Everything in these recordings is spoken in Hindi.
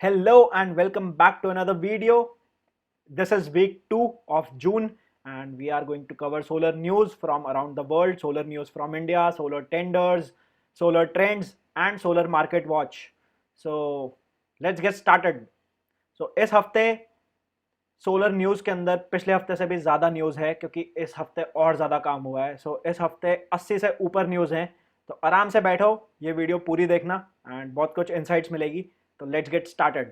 Hello and welcome back to another video. This is week 2 of June and we are going to cover solar news from around the world, solar news from India, solar tenders, solar trends and solar market watch. So let's get started. So इस हफ्ते सोलर न्यूज़ के अंदर पिछले हफ्ते से भी ज़्यादा न्यूज़ है क्योंकि इस हफ्ते और ज़्यादा काम हुआ है। सो इस हफ्ते 80 से ऊपर न्यूज़ हैं, तो आराम से बैठो, ये वीडियो पूरी देखना एंड बहुत कुछ इंसाइट्स मिलेगी। तो लेट्स गेट स्टार्टेड।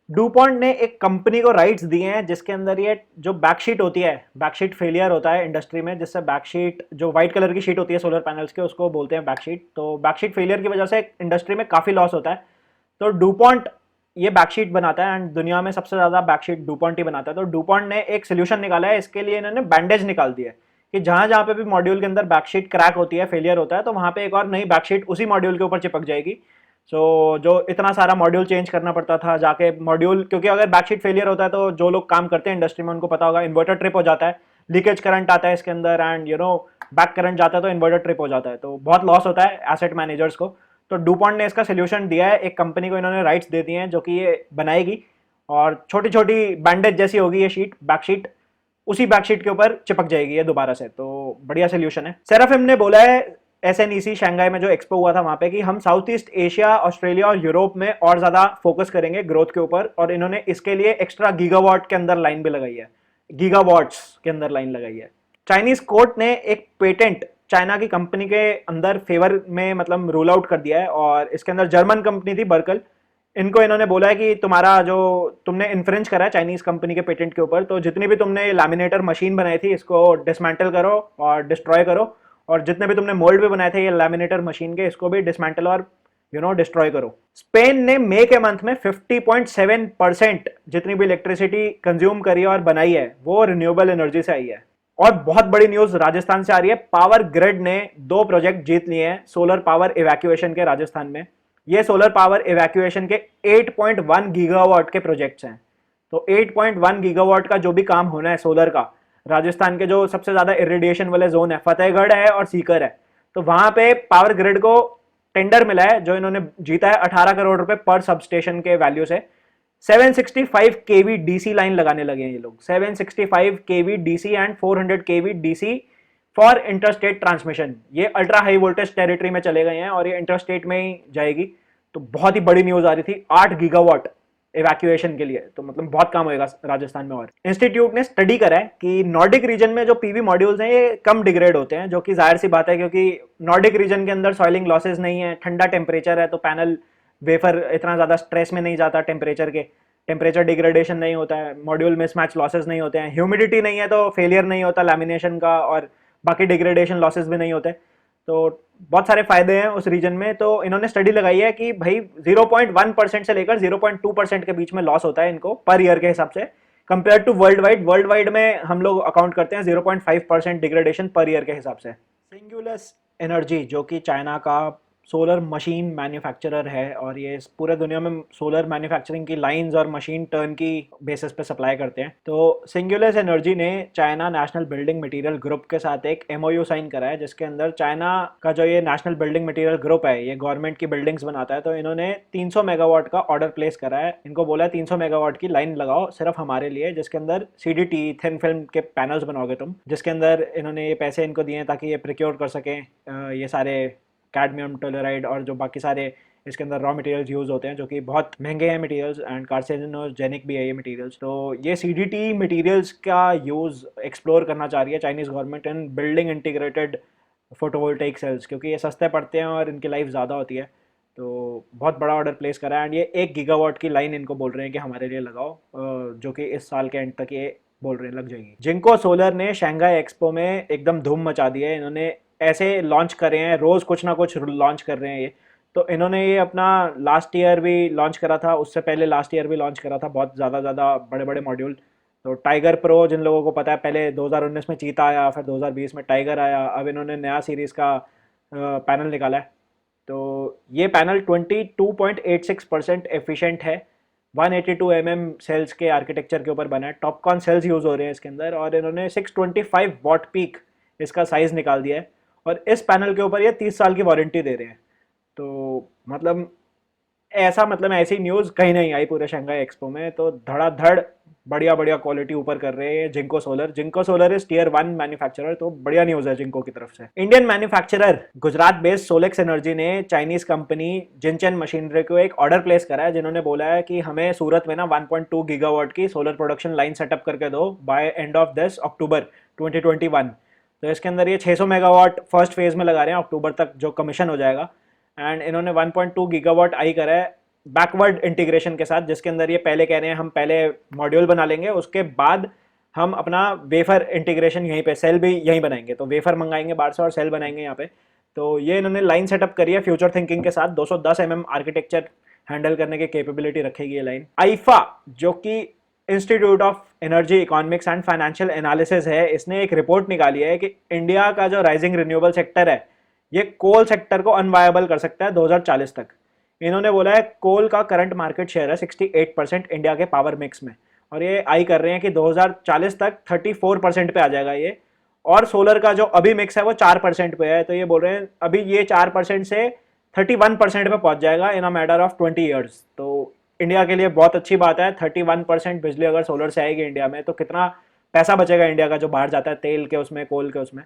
डूपॉन्ट ने एक कंपनी को राइट्स दिए हैं जिसके अंदर ये जो बैकशीट होती है, बैकशीट फेलियर होता है इंडस्ट्री में, जिससे बैकशीट जो व्हाइट कलर की शीट होती है सोलर पैनल्स के, उसको बोलते हैं बैकशीट। तो बैकशीट फेलियर की वजह से इंडस्ट्री में काफ़ी लॉस होता है। तो डूपॉन्ट ये बैकशीट बनाता है एंड दुनिया में सबसे ज़्यादा बैकशीट डूपॉन्ट ही बनाता है। तो डूपॉन्ट ने एक सोल्यूशन निकाला है, इसके लिए इन्होंने बैंडेज निकाल दिया है कि जहाँ जहाँ पे भी मॉड्यूल के अंदर बैकशीट क्रैक होती है, फेलियर होता है, तो वहाँ पे एक और नई बैकशीट उसी मॉड्यूल के ऊपर चिपक जाएगी। जो इतना सारा मॉड्यूल चेंज करना पड़ता था जाके मॉड्यूल, क्योंकि अगर बैकशीट फेलियर होता है तो जो लोग काम करते हैं इंडस्ट्री में उनको पता होगा, इन्वर्टर ट्रिप हो जाता है, लीकेज करंट आता है इसके अंदर एंड बैक करंट जाता है तो इन्वर्टर ट्रिप हो जाता है, तो बहुत लॉस होता है एसेट मैनेजर्स को। तो डूपॉन्ट ने इसका सोल्यूशन दिया है, एक कंपनी को इन्होंने राइट्स दे दिए हैं जो कि ये बनाएगी और छोटी छोटी बैंडेज जैसी होगी ये शीट, बैकशीट उसी बैकशीट के ऊपर चिपक जाएगी ये दोबारा से। तो बढ़िया सोल्यूशन है। सेराफिम ने बोला है एसएनईसी शंघाई में जो एक्सपो हुआ था वहां पे कि हम साउथ ईस्ट एशिया, ऑस्ट्रेलिया और यूरोप में और ज्यादा फोकस करेंगे ग्रोथ के ऊपर, और इन्होंने इसके लिए एक्स्ट्रा गीगावाट के अंदर लाइन भी लगाई है, गीगावाट्स के अंदर लाइन लगाई है। चाइनीज कोर्ट ने एक पेटेंट चाइना की कंपनी के अंदर फेवर में मतलब रूल आउट कर दिया है, और इसके अंदर जर्मन कंपनी थी बर्कल, इनको इन्होंने बोला है कि तुम्हारा जो तुमने इन्फ्रिंज करा है चाइनीज कंपनी के पेटेंट के ऊपर, तो जितनी भी तुमने लैमिनेटर मशीन बनाई थी इसको डिसमेंटल करो और डिस्ट्रॉय करो, और जितने भी तुमने मोल्ड भी बनाए थे ये लैमिनेटर मशीन के, इसको भी डिसमेंटल और डिस्ट्रॉय करो। स्पेन ने मई के मंथ में 50.7% जितनी भी इलेक्ट्रिसिटी कंज्यूम करी है और बनाई है वो रिन्यूएबल एनर्जी से आई है। और बहुत बड़ी न्यूज राजस्थान से आ रही है, पावर ग्रिड ने 2 प्रोजेक्ट जीत लिए हैं सोलर पावर इवैक्यूएशन के राजस्थान में। ये सोलर पावर इवैक्यूएशन के 8.1 गीगावाट के प्रोजेक्ट्स हैं। तो 8.1 गीगावाट का जो भी काम होना है सोलर का, राजस्थान के जो सबसे ज्यादा इरिडिएशन वाले जोन है फतेहगढ़ है और सीकर है, तो वहां पे पावर ग्रिड को टेंडर मिला है जो इन्होंने जीता है 18 करोड़ रुपए पर सबस्टेशन के वैल्यू से। 765 केवी डीसी लाइन लगाने लगे हैं ये लोग, 765 kV DC and 400 kV DC for interstate transmission. ये अल्ट्रा हाई वोल्टेज टेरिटरी में चले गए हैं और ये इंटरस्टेट में ही जाएगी। तो बहुत ही बड़ी न्यूज आ रही थी, 8 गीगावाट इवैक्यूएशन के लिए, तो मतलब बहुत काम होएगा राजस्थान में। और इंस्टीट्यूट ने स्टडी करा है कि नॉर्डिक रीजन में जो पीवी मॉड्यूल्स हैं ये कम डिग्रेड होते हैं, जो कि जाहिर सी बात है क्योंकि नॉर्डिक रीजन के अंदर सॉइलिंग लॉसेज नहीं है, ठंडा टेम्परेचर है, तो पैनल वेफर इतना ज्यादा स्ट्रेस में नहीं जाता, टेम्परेचर डिग्रेडेशन नहीं होता है, मॉड्यूल मिसमैच लॉसेज नहीं होते हैं, ह्यूमिडिटी नहीं है तो फेलियर नहीं होता लैमिनेशन का, और बाकी डिग्रेडेशन लॉसेज भी नहीं होते। तो बहुत सारे फायदे हैं उस रीजन में। तो इन्होंने स्टडी लगाई है कि भाई 0.1% से लेकर 0.2% के बीच में लॉस होता है इनको पर ईयर के हिसाब से, कंपेयर टू वर्ल्ड वाइड में हम लोग अकाउंट करते हैं 0.5% डिग्रेडेशन पर ईयर के हिसाब से। सिंगुलस एनर्जी जो कि चाइना का सोलर मशीन मैन्युफैक्चरर है, और ये इस पूरे दुनिया में सोलर मैन्युफैक्चरिंग की लाइंस और मशीन टर्न की बेसिस पे सप्लाई करते हैं। तो सिंगुलस एनर्जी ने China national building material group के साथ एक एमओयू साइन करा है, जिसके अंदर चाइना का जो ये नेशनल बिल्डिंग मटेरियल ग्रुप है ये गवर्नमेंट की बिल्डिंग्स बनाता है। तो इन्होंने 300 मेगावाट का ऑर्डर प्लेस करा है, इनको बोला है 300 मेगावाट की लाइन लगाओ सिर्फ हमारे लिए, जिसके अंदर सीडीटी थिन फिल्म के पैनल्स बनाओगे तुम, जिसके अंदर इन्होंने ये पैसे इनको दिए ताकि ये प्रिक्योर कर सकें ये सारे कैडमियम टोलराइड और जो बाकी सारे इसके अंदर रॉ मटेरियल्स यूज़ होते हैं, जो कि बहुत महंगे हैं मटेरियल्स एंड कार्सिनोजेनिक भी है ये मटेरियल्स। तो ये सीडीटी मटेरियल्स का यूज़ एक्सप्लोर करना चाह रही है Chinese government in building integrated photovoltaic cells, क्योंकि ये सस्ते पड़ते हैं और इनकी लाइफ ज़्यादा होती है। तो बहुत बड़ा ऑर्डर प्लेस करा है एंड ये 1 गीगावाट की लाइन इनको बोल रहे हैं कि हमारे लिए लगाओ, जो कि इस साल के एंड तक ये बोल रहे हैं लग जाएगी। जिंको सोलर ने शंघाई एक्सपो में एकदम धूम मचा दी है, इन्होंने ऐसे लॉन्च करे हैं, रोज़ कुछ ना कुछ लॉन्च कर रहे हैं ये। तो इन्होंने ये अपना लास्ट ईयर भी लॉन्च करा था, उससे पहले लास्ट ईयर भी लॉन्च करा था बहुत ज़्यादा बड़े बड़े मॉड्यूल। तो टाइगर प्रो जिन लोगों को पता है, पहले 2019 में चीता आया, फिर 2020 में टाइगर आया, अब इन्होंने नया सीरीज़ का पैनल निकाला है। तो ये पैनल 22.86% एफिशिएंट है 182 सेल्स के आर्किटेक्चर के ऊपर बना है, टॉपकॉन सेल्स यूज़ हो रहे हैं इसके अंदर, और इन्होंने 625 वॉट पीक इसका साइज़ निकाल दिया है, और इस पैनल के ऊपर ये 30 साल की वारंटी दे रहे हैं। तो मतलब ऐसा, मतलब ऐसी न्यूज़ कहीं नहीं आई पूरे शंघाई एक्सपो में। तो धड़ाधड़ बढ़िया बढ़िया क्वालिटी ऊपर कर रहे हैं Jinko solar. Jinko solar is tier 1 manufacturer, तो बढ़िया न्यूज़ है जिंको की तरफ से। Indian manufacturer Gujarat based Solex energy ने चाइनीज कंपनी जिनचेन मशीनरी को एक ऑर्डर प्लेस करा है, जिन्होंने बोला है कि हमें सूरत में ना 1.2 गीगावाट की सोलर प्रोडक्शन लाइन सेटअप करके दो by end of this October 2021। तो इसके अंदर ये 600 मेगावाट फर्स्ट फेज में लगा रहे हैं, अक्टूबर तक जो कमीशन हो जाएगा। एंड इन्होंने 1.2 गीगावाट आई करा है बैकवर्ड इंटीग्रेशन के साथ, जिसके अंदर ये पहले कह रहे हैं हम पहले मॉड्यूल बना लेंगे, उसके बाद हम अपना वेफर इंटीग्रेशन यहीं पे, सेल भी यहीं बनाएंगे, तो वेफर मंगाएंगे बाहर से और सेल बनाएंगे यहाँ पे। तो ये इन्होंने लाइन सेटअप करी है फ्यूचर थिंकिंग के साथ। 210 आर्किटेक्चर हैंडल करने की कैपेबिलिटी रखेगी ये लाइन। आईफा जो कि institute of energy economics and financial analysis है, इसने एक रिपोर्ट निकाली है कि इंडिया का जो राइजिंग रिन्यूएबल सेक्टर है ये कोल सेक्टर को अनवायबल कर सकता है 2040 तक। इन्होंने बोला है कोल का करंट मार्केट शेयर है 68% इंडिया के पावर मिक्स में, और ये आई कर रहे हैं कि 2040 तक 34% पे आ जाएगा ये। और सोलर का जो अभी मिक्स है वो 4% पे है, तो ये बोल रहे हैं अभी ये 4% से 31% पे पहुंच जाएगा इन अ मैटर ऑफ 20 ईयर्स। तो इंडिया के लिए बहुत अच्छी बात है। 31% बिजली अगर सोलर से आएगी इंडिया में, तो कितना पैसा बचेगा इंडिया का जो बाहर जाता है तेल के उसमें, कोल के उसमें।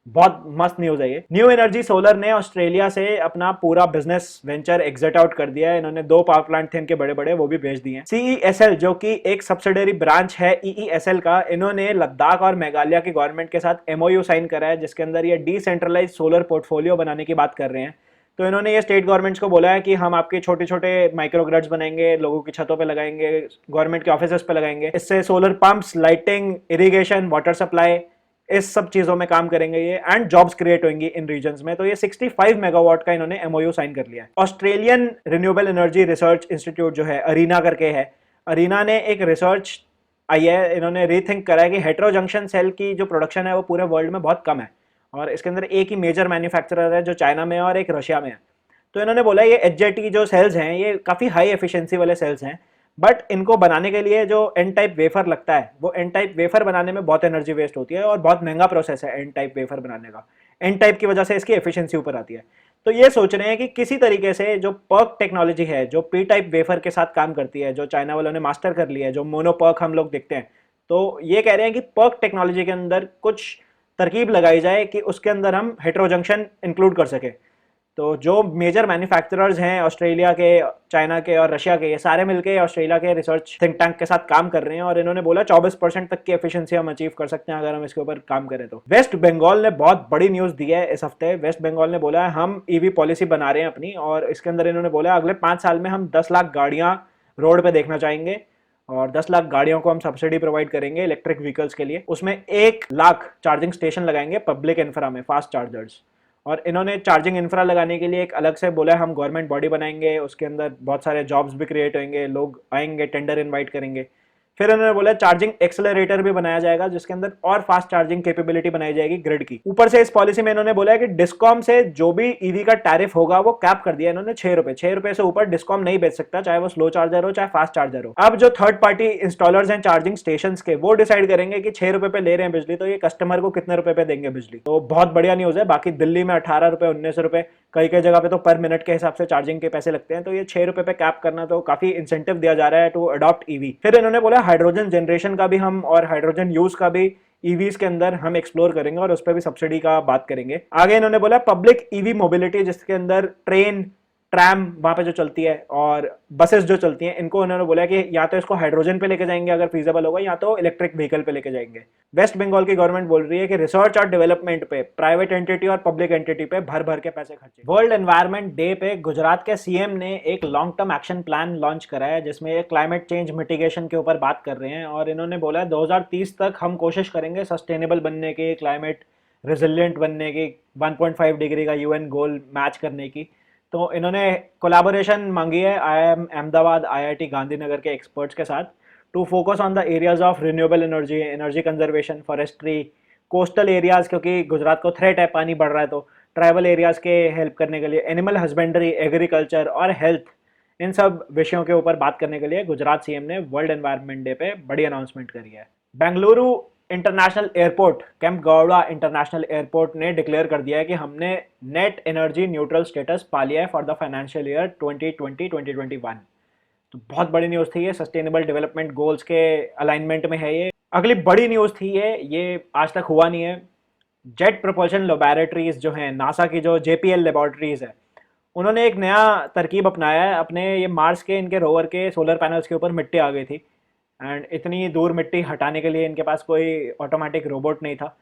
बहुत मस्त न्यूज़ है ये। न्यू एनर्जी सोलर ने ऑस्ट्रेलिया से अपना पूरा बिजनेस वेंचर एग्जिट आउट कर दिया है। इन्होंने 2 पावर प्लांट थे इनके बड़े बड़े, वो भी बेच दिए हैं। CESL जो कि एक सब्सिडरी ब्रांच है EESL का, इन्होंने लद्दाख और मेघालय की गवर्नमेंट के साथ MOU साइन करा है, जिसके अंदर ये डिसेंट्रलाइज सोलर पोर्टफोलियो बनाने की बात कर रहे हैं। तो इन्होंने ये स्टेट गवर्नमेंट्स को बोला है कि हम आपके छोटे छोटे माइक्रोग्रिड्स बनाएंगे, लोगों की छतों पे लगाएंगे, गवर्नमेंट के ऑफिसेस पे लगाएंगे, इससे solar pumps, lighting, irrigation, water supply, इस सब चीजों में काम करेंगे ये, एंड जॉब्स क्रिएट होंगी इन रीजन्स में। तो ये 65 मेगावाट का इन्होंने MOU साइन कर लिया है। Australian renewable energy research institute जो है अरीना करके है, अरीना ने एक रिसर्च आई है, इन्होंने रीथिंक करा है कि हेटेरो जंक्शन सेल की जो प्रोडक्शन है वो पूरे वर्ल्ड में बहुत कम है, और इसके अंदर एक ही मेजर मैन्युफैक्चरर है जो चाइना में है और एक रशिया में है। तो इन्होंने बोला ये HJT जो सेल्स हैं ये काफ़ी हाई एफिशिएंसी वाले सेल्स हैं, बट इनको बनाने के लिए जो एन टाइप वेफर लगता है, वो एन टाइप वेफर बनाने में बहुत एनर्जी वेस्ट होती है, और बहुत महंगा प्रोसेस है एन टाइप वेफर बनाने का। एन टाइप की वजह से इसकी एफिशिएंसी ऊपर आती है। तो ये सोच रहे हैं कि किसी तरीके से जो पर्क टेक्नोलॉजी है जो पी टाइप वेफर के साथ काम करती है, जो चाइना वालों ने मास्टर कर लिया है, जो मोनो पर्क हम लोग देखते हैं, तो ये कह रहे हैं कि पर्क टेक्नोलॉजी के अंदर कुछ तरकीब लगाई जाए कि उसके अंदर हम हेटेरो जंक्शन इंक्लूड कर सके। तो जो मेजर मैन्युफैक्चरर्स हैं ऑस्ट्रेलिया के, चाइना के और रशिया के, ये सारे मिलके ऑस्ट्रेलिया के रिसर्च थिंक टैंक के साथ काम कर रहे हैं, और इन्होंने बोला 24% तक की एफिशिएंसी हम अचीव कर सकते हैं अगर हम इसके ऊपर काम करें। तो वेस्ट बंगाल ने बहुत बड़ी न्यूज़ दी है इस हफ्ते। वेस्ट बंगाल ने बोला है हम EV पॉलिसी बना रहे हैं अपनी, और इसके अंदर इन्होंने बोला अगले 5 साल में हम 10 लाख गाड़ियाँ रोड पर देखना चाहेंगे, और 10 लाख गाड़ियों को हम सब्सिडी प्रोवाइड करेंगे इलेक्ट्रिक व्हीकल्स के लिए। उसमें 1 लाख चार्जिंग स्टेशन लगाएंगे पब्लिक इंफ्रा में, फास्ट चार्जर्स। और इन्होंने चार्जिंग इंफ्रा लगाने के लिए एक अलग से बोला है हम गवर्नमेंट बॉडी बनाएंगे, उसके अंदर बहुत सारे जॉब्स भी क्रिएट होंगे, लोग आएंगे, टेंडर इनवाइट करेंगे। फिर उन्होंने बोला चार्जिंग एक्सेलरेटर भी बनाया जाएगा, जिसके अंदर और फास्ट चार्जिंग कैपेबिलिटी बनाई जाएगी ग्रिड की। ऊपर से इस पॉलिसी में इन्होंने बोला है कि डिस्कॉम से जो भी ईवी का टैरिफ होगा वो कैप कर दिया इन्होंने 6 रुपए। 6 रुपए से ऊपर डिस्कॉम नहीं बेच सकता, चाहे वो स्लो चार्जर हो चाहे फास्ट चार्जर हो। अब जो थर्ड पार्टी इंस्टॉलर्स हैं चार्जिंग स्टेशन के, वो डिसाइड करेंगे कि 6 रुपए पे ले रहे हैं बिजली, तो ये कस्टमर को कितने रुपए पे देंगे बिजली। तो बहुत बढ़िया न्यूज है। बाकी दिल्ली में 18 रुपए, 19 रुपए, कई कई जगह पे तो पर मिनट के हिसाब से चार्जिंग के पैसे लगते हैं, तो ये 6 रुपए पे कैप करना तो काफी इंसेंटिव दिया जा रहा है टू अडॉप्ट ईवी। फिर इन्होंने बोला हाइड्रोजन जनरेशन का भी हम, और हाइड्रोजन यूज का भी ईवीज के अंदर हम एक्सप्लोर करेंगे, और उस पर भी सब्सिडी का बात करेंगे। आगे इन्होंने बोला पब्लिक ईवी मोबिलिटी, जिसके अंदर ट्रेन, ट्रैम वहां पे जो चलती है और बसेस जो चलती हैं, इनको उन्होंने बोला कि या तो इसको हाइड्रोजन पे लेके जाएंगे अगर फीजिबल होगा, या तो इलेक्ट्रिक व्हीकल पे लेके जाएंगे। वेस्ट बंगाल की गवर्नमेंट बोल रही है कि रिसर्च और डेवलपमेंट पे प्राइवेट एंटिटी और पब्लिक एंटिटी पे भर भर के पैसे खर्चे। वर्ल्ड एनवायरमेंट डे पे गुजरात के CM ने एक long term action plan launch करा है, जिसमें ये क्लाइमेट चेंज मिटिगेशन के ऊपर बात कर रहे हैं, और इन्होंने बोला है 2030 तक हम कोशिश करेंगे सस्टेनेबल बनने की, क्लाइमेट रिजिलियंट बनने की, 1.5 डिग्री का UN गोल मैच करने की। तो इन्होंने कोलैबोरेशन मांगी है IIM अहमदाबाद, IIT गांधीनगर के एक्सपर्ट्स के साथ, to focus on the areas of renewable energy, energy conservation, forestry, coastal areas, क्योंकि गुजरात को थ्रेट है, पानी बढ़ रहा है, तो ट्राइबल एरियाज के हेल्प करने के लिए, एनिमल हस्बेंड्री, एग्रीकल्चर और हेल्थ, इन सब विषयों के ऊपर बात करने के लिए गुजरात सीएम ने वर्ल्ड एनवायरनमेंट डे पे बड़ी अनाउंसमेंट करी है। Bengaluru international airport, camp Gowda international airport ने डिक्लेयर कर दिया है कि हमने नेट एनर्जी न्यूट्रल स्टेटस पा लिया है फॉर द फाइनेंशियल ईयर 2020-2021। तो बहुत बड़ी न्यूज़ थी ये, सस्टेनेबल डेवलपमेंट गोल्स के अलाइनमेंट में है ये। अगली बड़ी न्यूज़ थी ये आज तक हुआ नहीं है। जेट प्रोपल्शन लेबोरेटरीज जो हैं, नासा की जो जेपीएल लेबोरेटरीज है, उन्होंने एक नया तरकीब अपनाया है। अपने ये मार्स के इनके रोवर के सोलर पैनल्स के ऊपर मिट्टी आ गई थी, एंड इतनी दूर मिट्टी हटाने के लिए इनके पास कोई ऑटोमेटिक रोबोट नहीं था।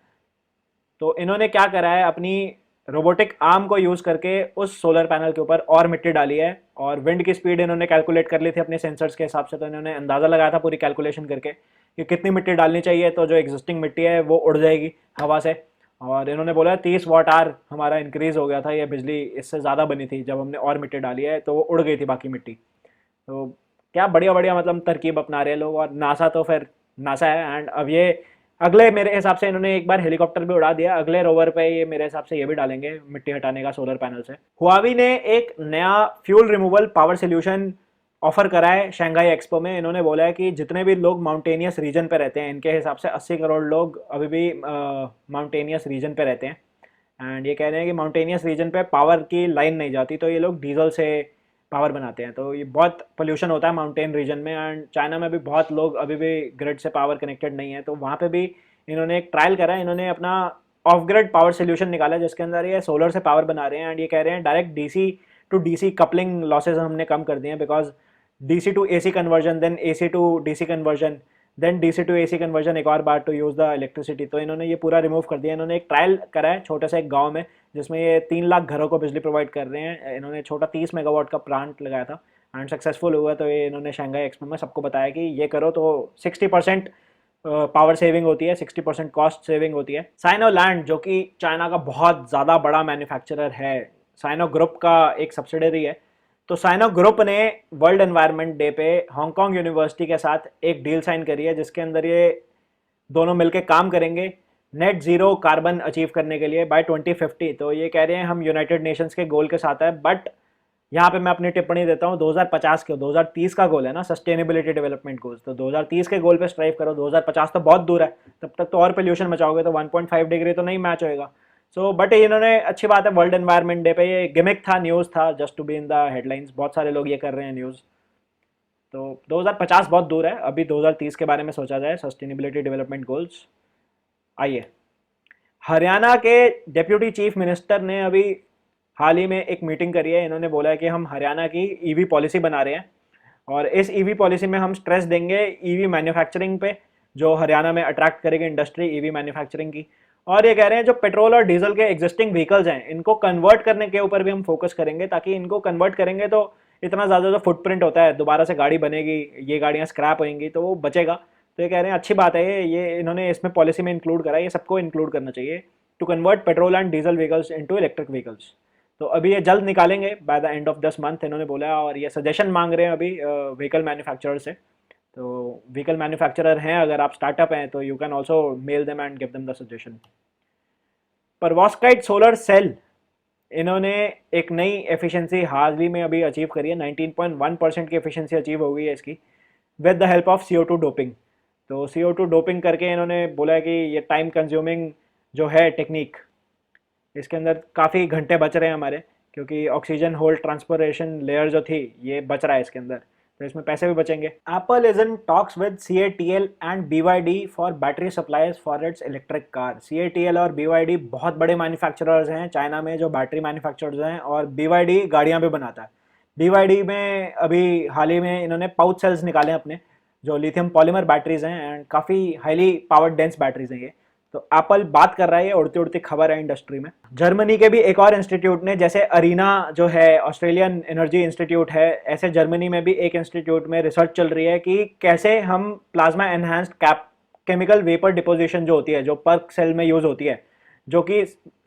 तो इन्होंने क्या करा है, अपनी रोबोटिक आर्म को यूज़ करके उस सोलर पैनल के ऊपर और मिट्टी डाली है, और विंड की स्पीड इन्होंने कैलकुलेट कर ली थी अपने सेंसर्स के हिसाब से। तो इन्होंने अंदाज़ा लगाया था पूरी कैलकुलेशन करके कि कितनी मिट्टी डालनी चाहिए, तो जो एग्जिस्टिंग मिट्टी है वो उड़ जाएगी हवा से। और इन्होंने बोला 30 वाट आवर हमारा इंक्रीज़ हो गया था, ये बिजली इससे ज़्यादा बनी थी जब हमने और मिट्टी डाली है, तो वो उड़ गई थी बाकी मिट्टी। तो क्या बढ़िया बढ़िया मतलब तरकीब अपना रहे हैं लोग। और नासा तो फिर नासा है। एंड अब ये अगले मेरे हिसाब से इन्होंने एक बार हेलीकॉप्टर भी उड़ा दिया, अगले रोवर पे ये मेरे हिसाब से ये भी डालेंगे मिट्टी हटाने का सोलर पैनल से। हुआवी ने एक नया fuel removal power solution offer करा है शंघाई एक्सपो में। इन्होंने बोला है कि जितने भी लोग माउंटेनियस रीजन पे रहते हैं, इनके हिसाब से 80 करोड़ लोग अभी भी माउंटेनियस रीजन पे रहते हैं, एंड ये कह रहे हैं कि माउंटेनियस रीजन पे पावर की लाइन नहीं जाती, तो ये लोग डीजल से पावर बनाते हैं। तो ये बहुत पोल्यूशन होता है माउंटेन रीजन में, एंड चाइना में भी बहुत लोग अभी भी ग्रिड से पावर कनेक्टेड नहीं है। तो वहाँ पे भी इन्होंने एक ट्रायल करा है, इन्होंने अपना ऑफ ग्रिड पावर सोल्यूशन निकाला जिसके अंदर ये सोलर से पावर बना रहे हैं। एंड ये कह रहे हैं direct DC to DC coupling losses हमने कम कर दिए हैं, because DC to AC conversion, then AC to DC conversion, then DC to AC conversion एक और बार टू यूज़ द इलेक्ट्रिसिटी। तो इन्होंने ये पूरा रिमूव कर दिया। इन्होंने एक ट्रायल करा है छोटे से एक गांव में, जिसमें ये 3 लाख घरों को बिजली प्रोवाइड कर रहे हैं। इन्होंने छोटा 30 मेगावाट का प्लांट लगाया था एंड सक्सेसफुल हुआ। तो ये इन्होंने शंघाई एक्सपो में सबको बताया कि ये करो तो 60% पावर सेविंग होती है, 60% कॉस्ट सेविंग होती है। साइनोलैंड जो कि चाइना का बहुत ज़्यादा बड़ा मैन्युफैक्चरर है, साइनो ग्रुप का एक सब्सिडरी है। तो साइनो ग्रुप ने वर्ल्ड एनवायरनमेंट डे पे हांगकांग यूनिवर्सिटी के साथ एक डील साइन करी है, जिसके अंदर ये दोनों मिलकर काम करेंगे नेट जीरो कार्बन अचीव करने के लिए बाय 2050। तो ये कह रहे हैं हम यूनाइटेड नेशंस के गोल के साथ है, बट यहाँ पे मैं अपनी टिप्पणी देता हूँ 2050 के, 2030 का गोल है ना सस्टेनेबिलिटी डेवलपमेंट गोल्स, तो 2030 के गोल पे स्ट्राइव करो। 2050 तो बहुत दूर है, तब तक तो और पोल्यूशन मचाओगे तो 1.5 डिग्री तो नहीं मैच होएगा। सो बट इन्होंने अच्छी बात है, वर्ल्ड एनवायरनमेंट डे पे ये गिमिक था, न्यूज़ था, just to be in the headlines. बहुत सारे लोग ये कर रहे हैं न्यूज़। तो 2050 बहुत दूर है, अभी 2030 के बारे में सोचा जाए, सस्टेनेबिलिटी डेवलपमेंट गोल्स। आइए, हरियाणा के डेप्यूटी चीफ मिनिस्टर ने अभी हाल ही में एक मीटिंग करी है। इन्होंने बोला है कि हम हरियाणा की ईवी पॉलिसी बना रहे हैं, और इस ईवी पॉलिसी में हम स्ट्रेस देंगे ईवी मैन्युफैक्चरिंग पे, जो हरियाणा में अट्रैक्ट करेगी इंडस्ट्री ईवी मैन्युफैक्चरिंग की। और ये कह रहे हैं जो पेट्रोल और डीजल के एग्जिस्टिंग व्हीकल्स हैं, इनको कन्वर्ट करने के ऊपर भी हम फोकस करेंगे, ताकि इनको कन्वर्ट करेंगे तो इतना ज़्यादा जो फुटप्रिंट होता है, दोबारा से गाड़ी बनेगी, ये गाड़ियाँ स्क्रैप होंगी तो वो बचेगा। तो ये कह रहे हैं अच्छी बात है, ये इन्होंने इसमें पॉलिसी में इंक्लूड करा है, ये सबको इंक्लूड करना चाहिए to convert petrol and diesel vehicles into electric vehicles. तो अभी ये जल्द निकालेंगे by the end of this month इन्होंने बोला है, और ये सजेशन मांग रहे हैं अभी व्हीकल मैन्युफैक्चरर से। तो व्हीकल मैन्युफैक्चरर हैं अगर आप स्टार्टअप हैं तो you can also mail them and give them the suggestion. Perovskite solar cell, इन्होंने एक नई एफिशिएंसी हाल ही में अभी अचीव करी है, 19.1% की एफिशिएंसी अचीव हो गई है इसकी, with the help of CO2 doping. तो CO2 डोपिंग करके इन्होंने बोला है कि ये टाइम कंज्यूमिंग जो है टेक्निक, इसके अंदर काफ़ी घंटे बच रहे हैं हमारे, क्योंकि ऑक्सीजन होल्ड ट्रांसपोरेशन लेयर जो थी ये बच रहा है इसके अंदर, तो इसमें पैसे भी बचेंगे। Apple is in talks with CATL and BYD for battery supplies for its electric car. CATL और BYD बहुत बड़े मैन्युफैक्चरर्स हैं चाइना में जो बैटरी मैन्युफैक्चरर्स हैं, और BYD गाड़ियाँ भी बनाता है। BYD में अभी हाल ही में इन्होंने पाउच सेल्स निकाले हैं अपने, जो लिथियम पॉलीमर बैटरीज हैं, एंड काफ़ी हाईली पावर डेंस बैटरीज हैं ये। तो एप्पल बात कर रहा है, ये उड़ती उड़ती खबर है इंडस्ट्री में। जर्मनी के भी एक और इंस्टीट्यूट ने, जैसे अरीना जो है ऑस्ट्रेलियन एनर्जी इंस्टीट्यूट है, ऐसे जर्मनी में भी एक इंस्टीट्यूट में रिसर्च चल रही है कि कैसे हम plasma enhanced chemical vapour deposition जो होती है, जो पर्क सेल में यूज होती है, जो कि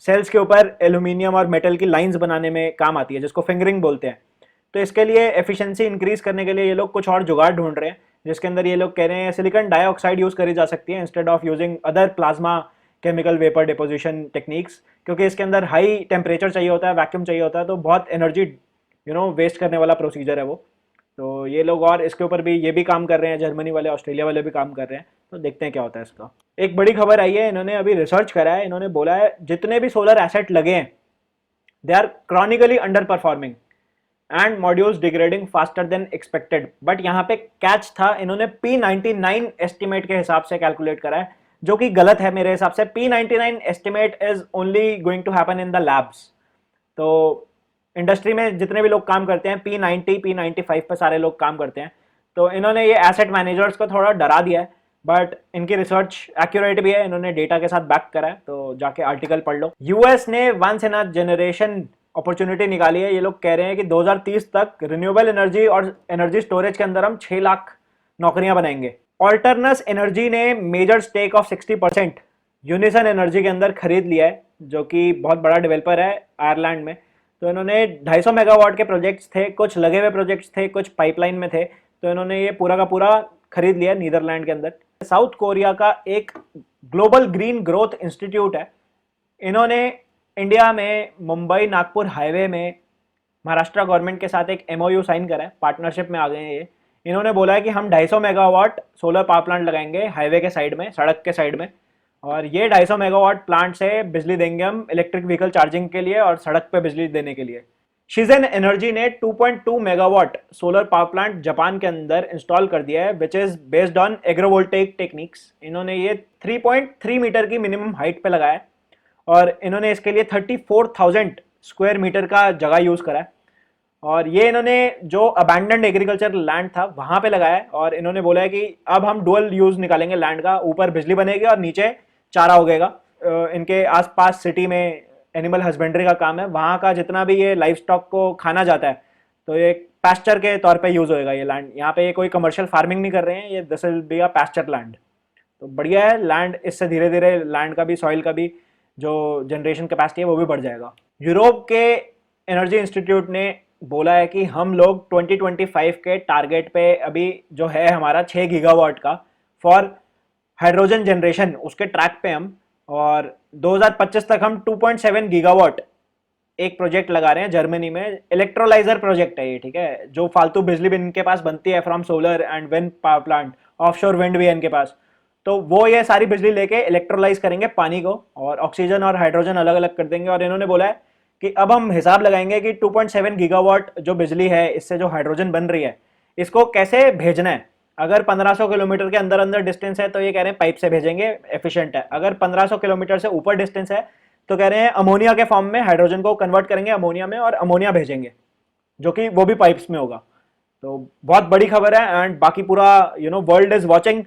सेल्स के ऊपर एल्यूमिनियम और मेटल की लाइंस बनाने में काम आती है, जिसको फिंगरिंग बोलते हैं। तो इसके लिए एफिशिएंसी इंक्रीज करने के लिए ये लोग कुछ और जुगाड़ ढूंढ रहे हैं, जिसके अंदर ये लोग कह रहे हैं सिलिकॉन डाइऑक्साइड यूज करी जा सकती है instead of using other plasma chemical vapour deposition techniques, क्योंकि इसके अंदर हाई टेम्परेचर चाहिए होता है, वैक्यूम चाहिए होता है, तो बहुत एनर्जी वेस्ट करने वाला प्रोसीजर है वो। तो ये लोग और इसके ऊपर भी ये भी काम कर रहे हैं, जर्मनी वाले ऑस्ट्रेलिया वाले भी काम कर रहे हैं, तो देखते हैं क्या होता है इसका। एक बड़ी खबर आई है, इन्होंने अभी रिसर्च करा है, इन्होंने बोला है जितने भी सोलर एसेट लगे हैं they are chronically underperforming and modules degrading faster than expected. But यहाँ पे कैच था, इन्होंने P99 एस्टिमेट के हिसाब से कैलकुलेट करा है, जो कि गलत है मेरे हिसाब से। P99 estimate is only going to happen in the labs. तो इंडस्ट्री में जितने भी लोग काम करते हैं P90 P95 पे सारे लोग काम करते हैं। तो इन्होंने ये एसेट मैनेजर्स को थोड़ा डरा दिया है, बट इनकी रिसर्च एक्यूरेट भी है, इन्होंने डेटा के साथ बैक करा है, तो जाके आर्टिकल पढ़ लो। यूएस ने once in a generation opportunity निकाली है। ये लोग कह रहे हैं कि 2030 तक रिन्यूएबल एनर्जी और एनर्जी स्टोरेज के अंदर हम 6 लाख नौकरियां बनाएंगे। ऑल्टरनस एनर्जी ने major stake of 60% Unison energy के अंदर खरीद लिया है, जो कि बहुत बड़ा डेवलपर है आयरलैंड में। तो इन्होंने 250 मेगावाट के प्रोजेक्ट्स थे, कुछ लगे हुए प्रोजेक्ट्स थे, कुछ पाइपलाइन में थे, तो इन्होंने ये पूरा का पूरा खरीद लिया नीदरलैंड के अंदर। साउथ कोरिया का एक ग्लोबल ग्रीन ग्रोथ इंस्टीट्यूट है, इन्होंने इंडिया में मुंबई नागपुर हाईवे में महाराष्ट्र गवर्नमेंट के साथ एक एमओयू साइन करा है, पार्टनरशिप में आ गए हैं ये। इन्होंने बोला है कि हम 250 मेगावाट सोलर पावर प्लांट लगाएंगे हाईवे के साइड में, सड़क के साइड में, और ये 250 मेगावाट प्लांट से बिजली देंगे हम इलेक्ट्रिक व्हीकल चार्जिंग के लिए और सड़क पे बिजली देने के लिए। शिजेन एनर्जी ने 2.2 megawatt solar power plant Japan के अंदर इंस्टॉल कर दिया है, which is based on agrovoltaic techniques. इन्होंने ये 3.3 मीटर की मिनिमम हाइट पे लगाया है और इन्होंने इसके लिए 34,000 स्क्वायर मीटर का जगह यूज करा है। और ये इन्होंने जो अबैंडन्ड एग्रीकल्चर लैंड था वहां पे लगाया है, और इन्होंने बोला है कि अब हम डुअल यूज निकालेंगे लैंड का, ऊपर बिजली बनेगी और नीचे चारा उगेगा। इनके आसपास सिटी में एनिमल हस्बेंड्री का काम है, वहाँ का जितना भी ये लाइफ स्टॉक को खाना जाता है तो ये पैस्चर के तौर पे यूज होएगा ये लैंड। यहाँ पे ये कोई कमर्शियल फार्मिंग नहीं कर रहे हैं, ये this will be a pasture land. तो बढ़िया है लैंड, इससे धीरे धीरे लैंड का भी, सॉइल का भी जो जनरेशन कैपेसिटी है वो भी बढ़ जाएगा। यूरोप के एनर्जी इंस्टीट्यूट ने बोला है कि हम लोग 2025 के टारगेट पे अभी जो है हमारा 6 गीगावाट का फॉर हाइड्रोजन जनरेशन, उसके ट्रैक पे हम, और 2025 तक हम 2.7 गीगावाट एक प्रोजेक्ट लगा रहे हैं जर्मनी में। इलेक्ट्रोलाइजर प्रोजेक्ट है ये, ठीक है, जो फालतू बिजली भी इनके पास बनती है from solar and wind power plant, offshore wind भी है इनके पास, तो वो ये सारी बिजली लेके इलेक्ट्रोलाइज करेंगे पानी को और ऑक्सीजन और हाइड्रोजन अलग अलग कर देंगे। और इन्होंने बोला है कि अब हम हिसाब लगाएंगे कि 2.7 गीगावाट जो बिजली है, इससे जो हाइड्रोजन बन रही है, इसको कैसे भेजना है। अगर 1500 किलोमीटर के अंदर अंदर डिस्टेंस है तो ये कह रहे हैं पाइप से भेजेंगे, एफिशिएंट है। अगर 1500 किलोमीटर से ऊपर डिस्टेंस है तो कह रहे हैं अमोनिया के फॉर्म में हाइड्रोजन को कन्वर्ट करेंगे अमोनिया में और अमोनिया भेजेंगे, जो कि वो भी पाइप्स में होगा। तो बहुत बड़ी खबर है, एंड बाकी पूरा वर्ल्ड इज वॉचिंग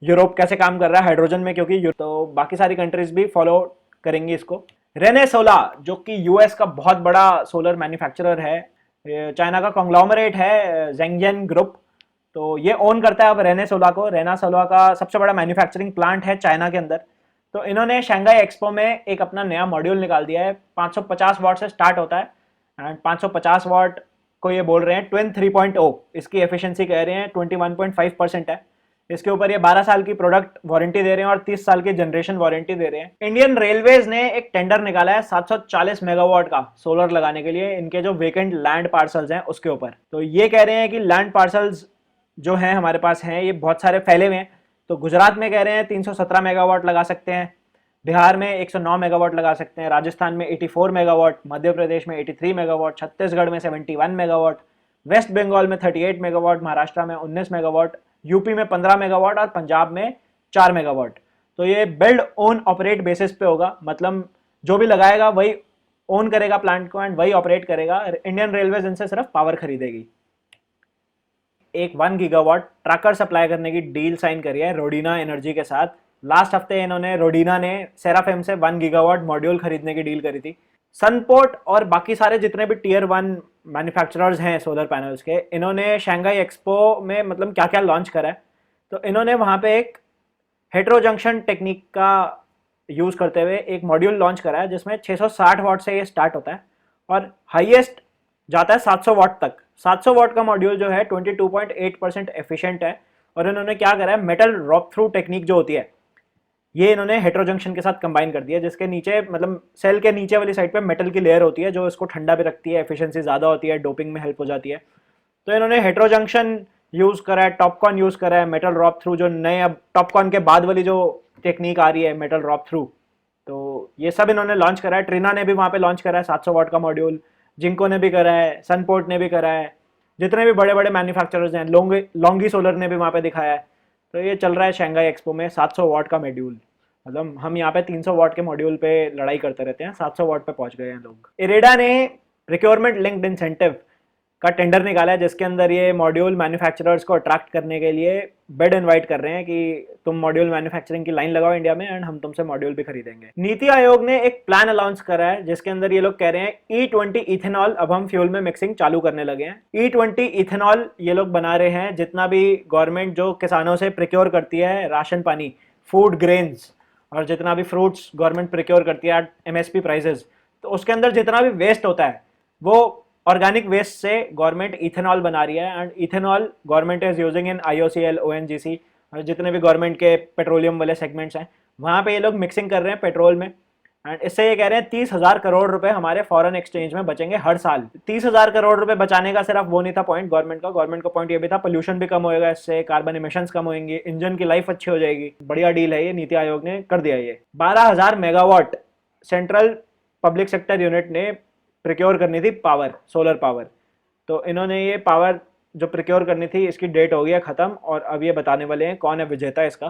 यूरोप कैसे काम कर रहा है हाइड्रोजन में, क्योंकि तो बाकी सारी कंट्रीज भी फॉलो करेंगी इसको। रेनेसोला जो कि यूएस का बहुत बड़ा सोलर मैन्युफैक्चरर है, चाइना का कॉन्ग्लोमरेट है जेंगजेन ग्रुप, तो ये ओन करता है अब रेनेसोला को। रेनेसोला का सबसे बड़ा मैन्युफैक्चरिंग प्लांट है चाइना के अंदर। तो इन्होंने शंघाई एक्सपो में एक अपना नया मॉड्यूल निकाल दिया है, 550 वाट से स्टार्ट होता है, एंड 550 वाट को ये बोल रहे हैं ट्विन 3.0, इसकी एफिशिएंसी कह रहे हैं 21.5% है। इसके ऊपर ये 12 साल की प्रोडक्ट वारंटी दे रहे हैं और 30 साल की जनरेशन वारंटी दे रहे हैं। इंडियन रेलवेज ने एक टेंडर निकाला है 740 मेगावाट का सोलर लगाने के लिए इनके जो वेकेंट लैंड पार्सल्स हैं उसके ऊपर। तो ये कह रहे हैं कि लैंड पार्सल्स जो हैं हमारे पास हैं ये बहुत सारे फैले हुए हैं। तो गुजरात में कह रहे हैं 317 मेगावाट लगा सकते हैं, बिहार में 109 मेगावाट लगा सकते हैं, राजस्थान में 84 मेगावाट, मध्य प्रदेश में 83 मेगावाट, छत्तीसगढ़ में 71 मेगावाट, वेस्ट बंगाल में 38 मेगावाट, महाराष्ट्र में 19 मेगावाट, यूपी में 15 मेगावाट और पंजाब में 4 मेगावाट। तो ये बिल्ड ओन ऑपरेट बेसिस पे होगा, मतलब जो भी लगाएगा वही ओन करेगा प्लांट को एंड वही ऑपरेट करेगा। इंडियन रेलवेज इनसे सिर्फ पावर खरीदेगी। एक 1 गीगावाट ट्रैकर सप्लाई करने की डील साइन करी है रोडीना एनर्जी के साथ। लास्ट हफ्ते इन्होंने रोडीना ने सेराफेम से 1 गीगावाट मॉड्यूल खरीदने की डील करी थी। सनपोर्ट और बाकी सारे जितने भी टियर 1 मैन्युफैक्चरर्स हैं सोलर पैनल्स के, इन्होंने शंघाई एक्सपो में मतलब क्या क्या लॉन्च करा है। तो इन्होंने वहाँ पे एक हेट्रोजंक्शन टेक्निक का यूज़ करते हुए एक मॉड्यूल लॉन्च करा है जिसमें 660 वाट से ये स्टार्ट होता है और हाईएस्ट जाता है 700 वाट तक। 700 वाट का मॉड्यूल जो है 22.8% एफिशिएंट है। और इन्होंने क्या करा है, मेटल ड्रॉप थ्रू टेक्निक जो होती है ये इन्होंने हेट्रोजंक्शन के साथ कंबाइन कर दिया, जिसके नीचे मतलब सेल के नीचे वाली साइड पे मेटल की लेयर होती है जो इसको ठंडा भी रखती है, एफिशिएंसी ज़्यादा होती है, डोपिंग में हेल्प हो जाती है। तो इन्होंने हेट्रो जंक्शन यूज़ करा है, टॉपकॉन यूज़ करा है, मेटल ड्रॉप थ्रू, जो नए अब टॉपकॉन के बाद वाली जो टेक्निक आ रही है मेटल ड्रॉप थ्रू, तो ये सब इन्होंने लॉन्च करा है। ट्रिना ने भी वहाँ पे लॉन्च करा है 700 वाट का मॉड्यूल, जिंको ने भी करा है, सनपोर्ट ने भी करा है, जितने भी बड़े बड़े मैन्युफैक्चरर्स हैं, लोंगी सोलर ने भी वहाँ पे दिखाया है। तो ये चल रहा है शंघाई एक्सपो में 700 वाट का मॉड्यूल। मतलब हम यहाँ पे 300 वाट के मॉड्यूल पे लड़ाई करते रहते हैं, 700 वाट पे पहुंच गए हैं लोग। इरेडा ने प्रिक्योरमेंट लिंक्ड इंसेंटिव का टेंडर निकाला है, जिसके अंदर ये मॉड्यूल मैन्युफैक्चरर्स को अट्रैक्ट करने के लिए बेड इनवाइट कर रहे हैं कि तुम मॉड्यूल मैन्युफैक्चरिंग की लाइन लगाओ इंडिया में एंड हम तुमसे मॉड्यूल भी खरीदेंगे। नीति आयोग ने एक प्लान अनाउंस करा है, जिसके अंदर ये लोग कह रहे हैं E20 इथेनॉल अब हम फ्यूल में मिक्सिंग चालू करने लगे हैं। E20 इथेनॉल ये लोग बना रहे हैं, जितना भी गवर्नमेंट जो किसानों से प्रिक्योर करती है राशन पानी, फूड ग्रेन्स और जितना भी फ्रूट्स गवर्नमेंट प्रिक्योर करती है MSP प्राइसेस, तो उसके अंदर जितना भी वेस्ट होता है वो ऑर्गेनिक वेस्ट से गवर्नमेंट इथेनॉल बना रही है। And ethanol government is using in IOCL, ONGC और जितने भी गवर्नमेंट के पेट्रोलियम वाले सेगमेंट्स हैं, वहाँ पे ये लोग मिक्सिंग कर रहे हैं पेट्रोल में। एंड इससे ये कह रहे हैं 30,000 करोड़ रुपए हमारे फॉरेन एक्सचेंज में बचेंगे हर साल। 30,000 करोड़ रुपए बचाने का सिर्फ वो नहीं था पॉइंट गवर्नमेंट का, गवर्नमेंट का पॉइंट ये भी था पोल्यूशन भी कम होएगा, इससे कार्बन इमिशंस कम होंगे, इंजन की लाइफ अच्छी हो जाएगी। बढ़िया डील है ये, नीति आयोग ने कर दिया ये। 12,000 megawatt central public sector unit ने प्रिक्योर करनी थी पावर, सोलर पावर। तो इन्होंने ये पावर जो प्रिक्योर करनी थी इसकी डेट हो गई है ख़त्म, और अब ये बताने वाले हैं कौन है विजेता इसका।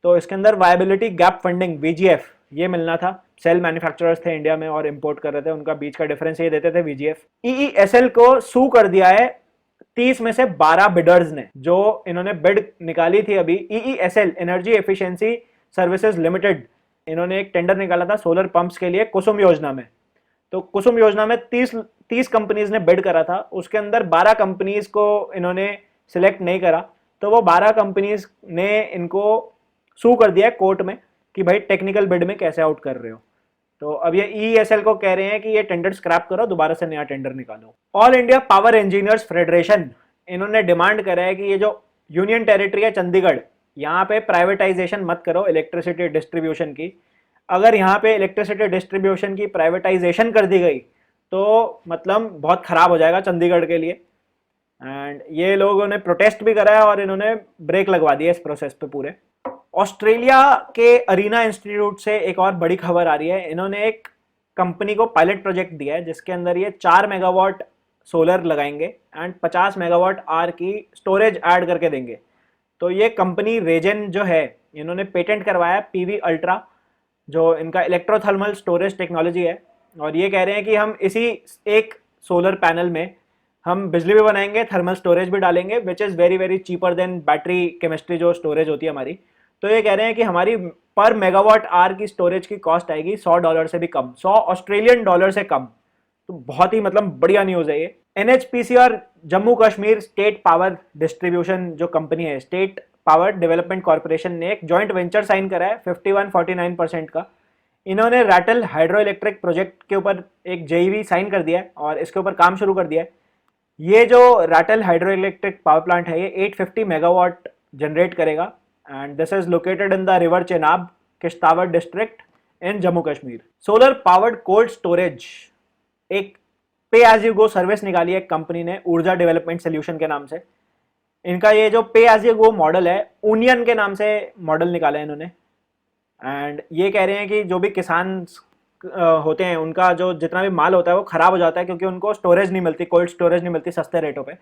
तो इसके अंदर वायबिलिटी गैप फंडिंग VGF ये मिलना था। सेल मैन्युफैक्चरर्स थे इंडिया में और इंपोर्ट कर रहे थे, उनका बीच का डिफरेंस ये देते थे VGF। EESL को सू कर दिया है 30 में से 12 बिडर्स ने, जो इन्होंने बिड निकाली थी अभी। EESL energy efficiency services limited, इन्होंने एक टेंडर निकाला था सोलर पंप्स के लिए कुसुम योजना में। तो कुसुम योजना में 30 कंपनीज ने बिड करा था, उसके अंदर 12 कंपनीज को इन्होंने सिलेक्ट नहीं करा, तो वो 12 कंपनीज ने इनको सू कर दिया कोर्ट में कि भाई टेक्निकल बिड में कैसे आउट कर रहे हो। तो अब ये EESL को कह रहे हैं कि ये टेंडर स्क्रैप करो, दोबारा से नया टेंडर निकालो। All India power engineers federation, इन्होंने डिमांड करा है कि ये जो यूनियन टेरिटरी है चंडीगढ़, यहाँ पे प्राइवेटाइजेशन मत करो इलेक्ट्रिसिटी डिस्ट्रीब्यूशन की। अगर यहाँ पे इलेक्ट्रिसिटी डिस्ट्रीब्यूशन की प्राइवेटाइजेशन कर दी गई तो मतलब बहुत खराब हो जाएगा चंडीगढ़ के लिए। एंड ये लोगों ने प्रोटेस्ट भी करा है और इन्होंने ब्रेक लगवा दिया इस प्रोसेस पे पूरे। ऑस्ट्रेलिया के अरीना इंस्टीट्यूट से एक और बड़ी खबर आ रही है। इन्होंने एक कंपनी को पायलट प्रोजेक्ट दिया है, जिसके अंदर ये 4 मेगावाट सोलर लगाएंगे एंड 50 मेगावाट आर की स्टोरेज ऐड करके देंगे। तो ये कंपनी रेजेन जो है, इन्होंने पेटेंट करवाया PV अल्ट्रा, जो इनका इलेक्ट्रोथर्मल स्टोरेज टेक्नोलॉजी है। और ये कह रहे हैं कि हम इसी एक सोलर पैनल में हम बिजली भी बनाएंगे, थर्मल स्टोरेज भी डालेंगे, which is very very cheaper than battery chemistry जो स्टोरेज होती है हमारी। तो ये कह रहे हैं कि हमारी पर मेगावाट आर की स्टोरेज की कॉस्ट आएगी $100 से भी कम, $100 से कम। तो बहुत ही मतलब बढ़िया न्यूज़ है ये। NHPC और Jammu Kashmir state power distribution जो कंपनी है, स्टेट पावर डेवलपमेंट कॉर्पोरेशन, ने एक जॉइंट वेंचर साइन करा है 51-49% का। इन्होंने रैटल हाइड्रो इलेक्ट्रिक प्रोजेक्ट के ऊपर एक JV साइन कर दिया है और इसके ऊपर काम शुरू कर दिया है। ये जो Ratle hydro electric power plant है ये 850 मेगावाट जनरेट करेगा and this is located in the river Chenab, Kishtwar district in Jammu Kashmir. Solar powered cold storage, एक pay as you go service निकाली है कंपनी ने ऊर्जा डेवलपमेंट सोल्यूशन के नाम से। इनका ये जो पे एज यू गो मॉडल है, यूनियन के नाम से मॉडल निकाला है इन्होंने। एंड ये कह रहे हैं कि जो भी किसान होते हैं उनका जो जितना भी माल होता है वो खराब हो जाता है, क्योंकि उनको स्टोरेज नहीं मिलती, कोल्ड स्टोरेज नहीं मिलती सस्ते रेटों पे।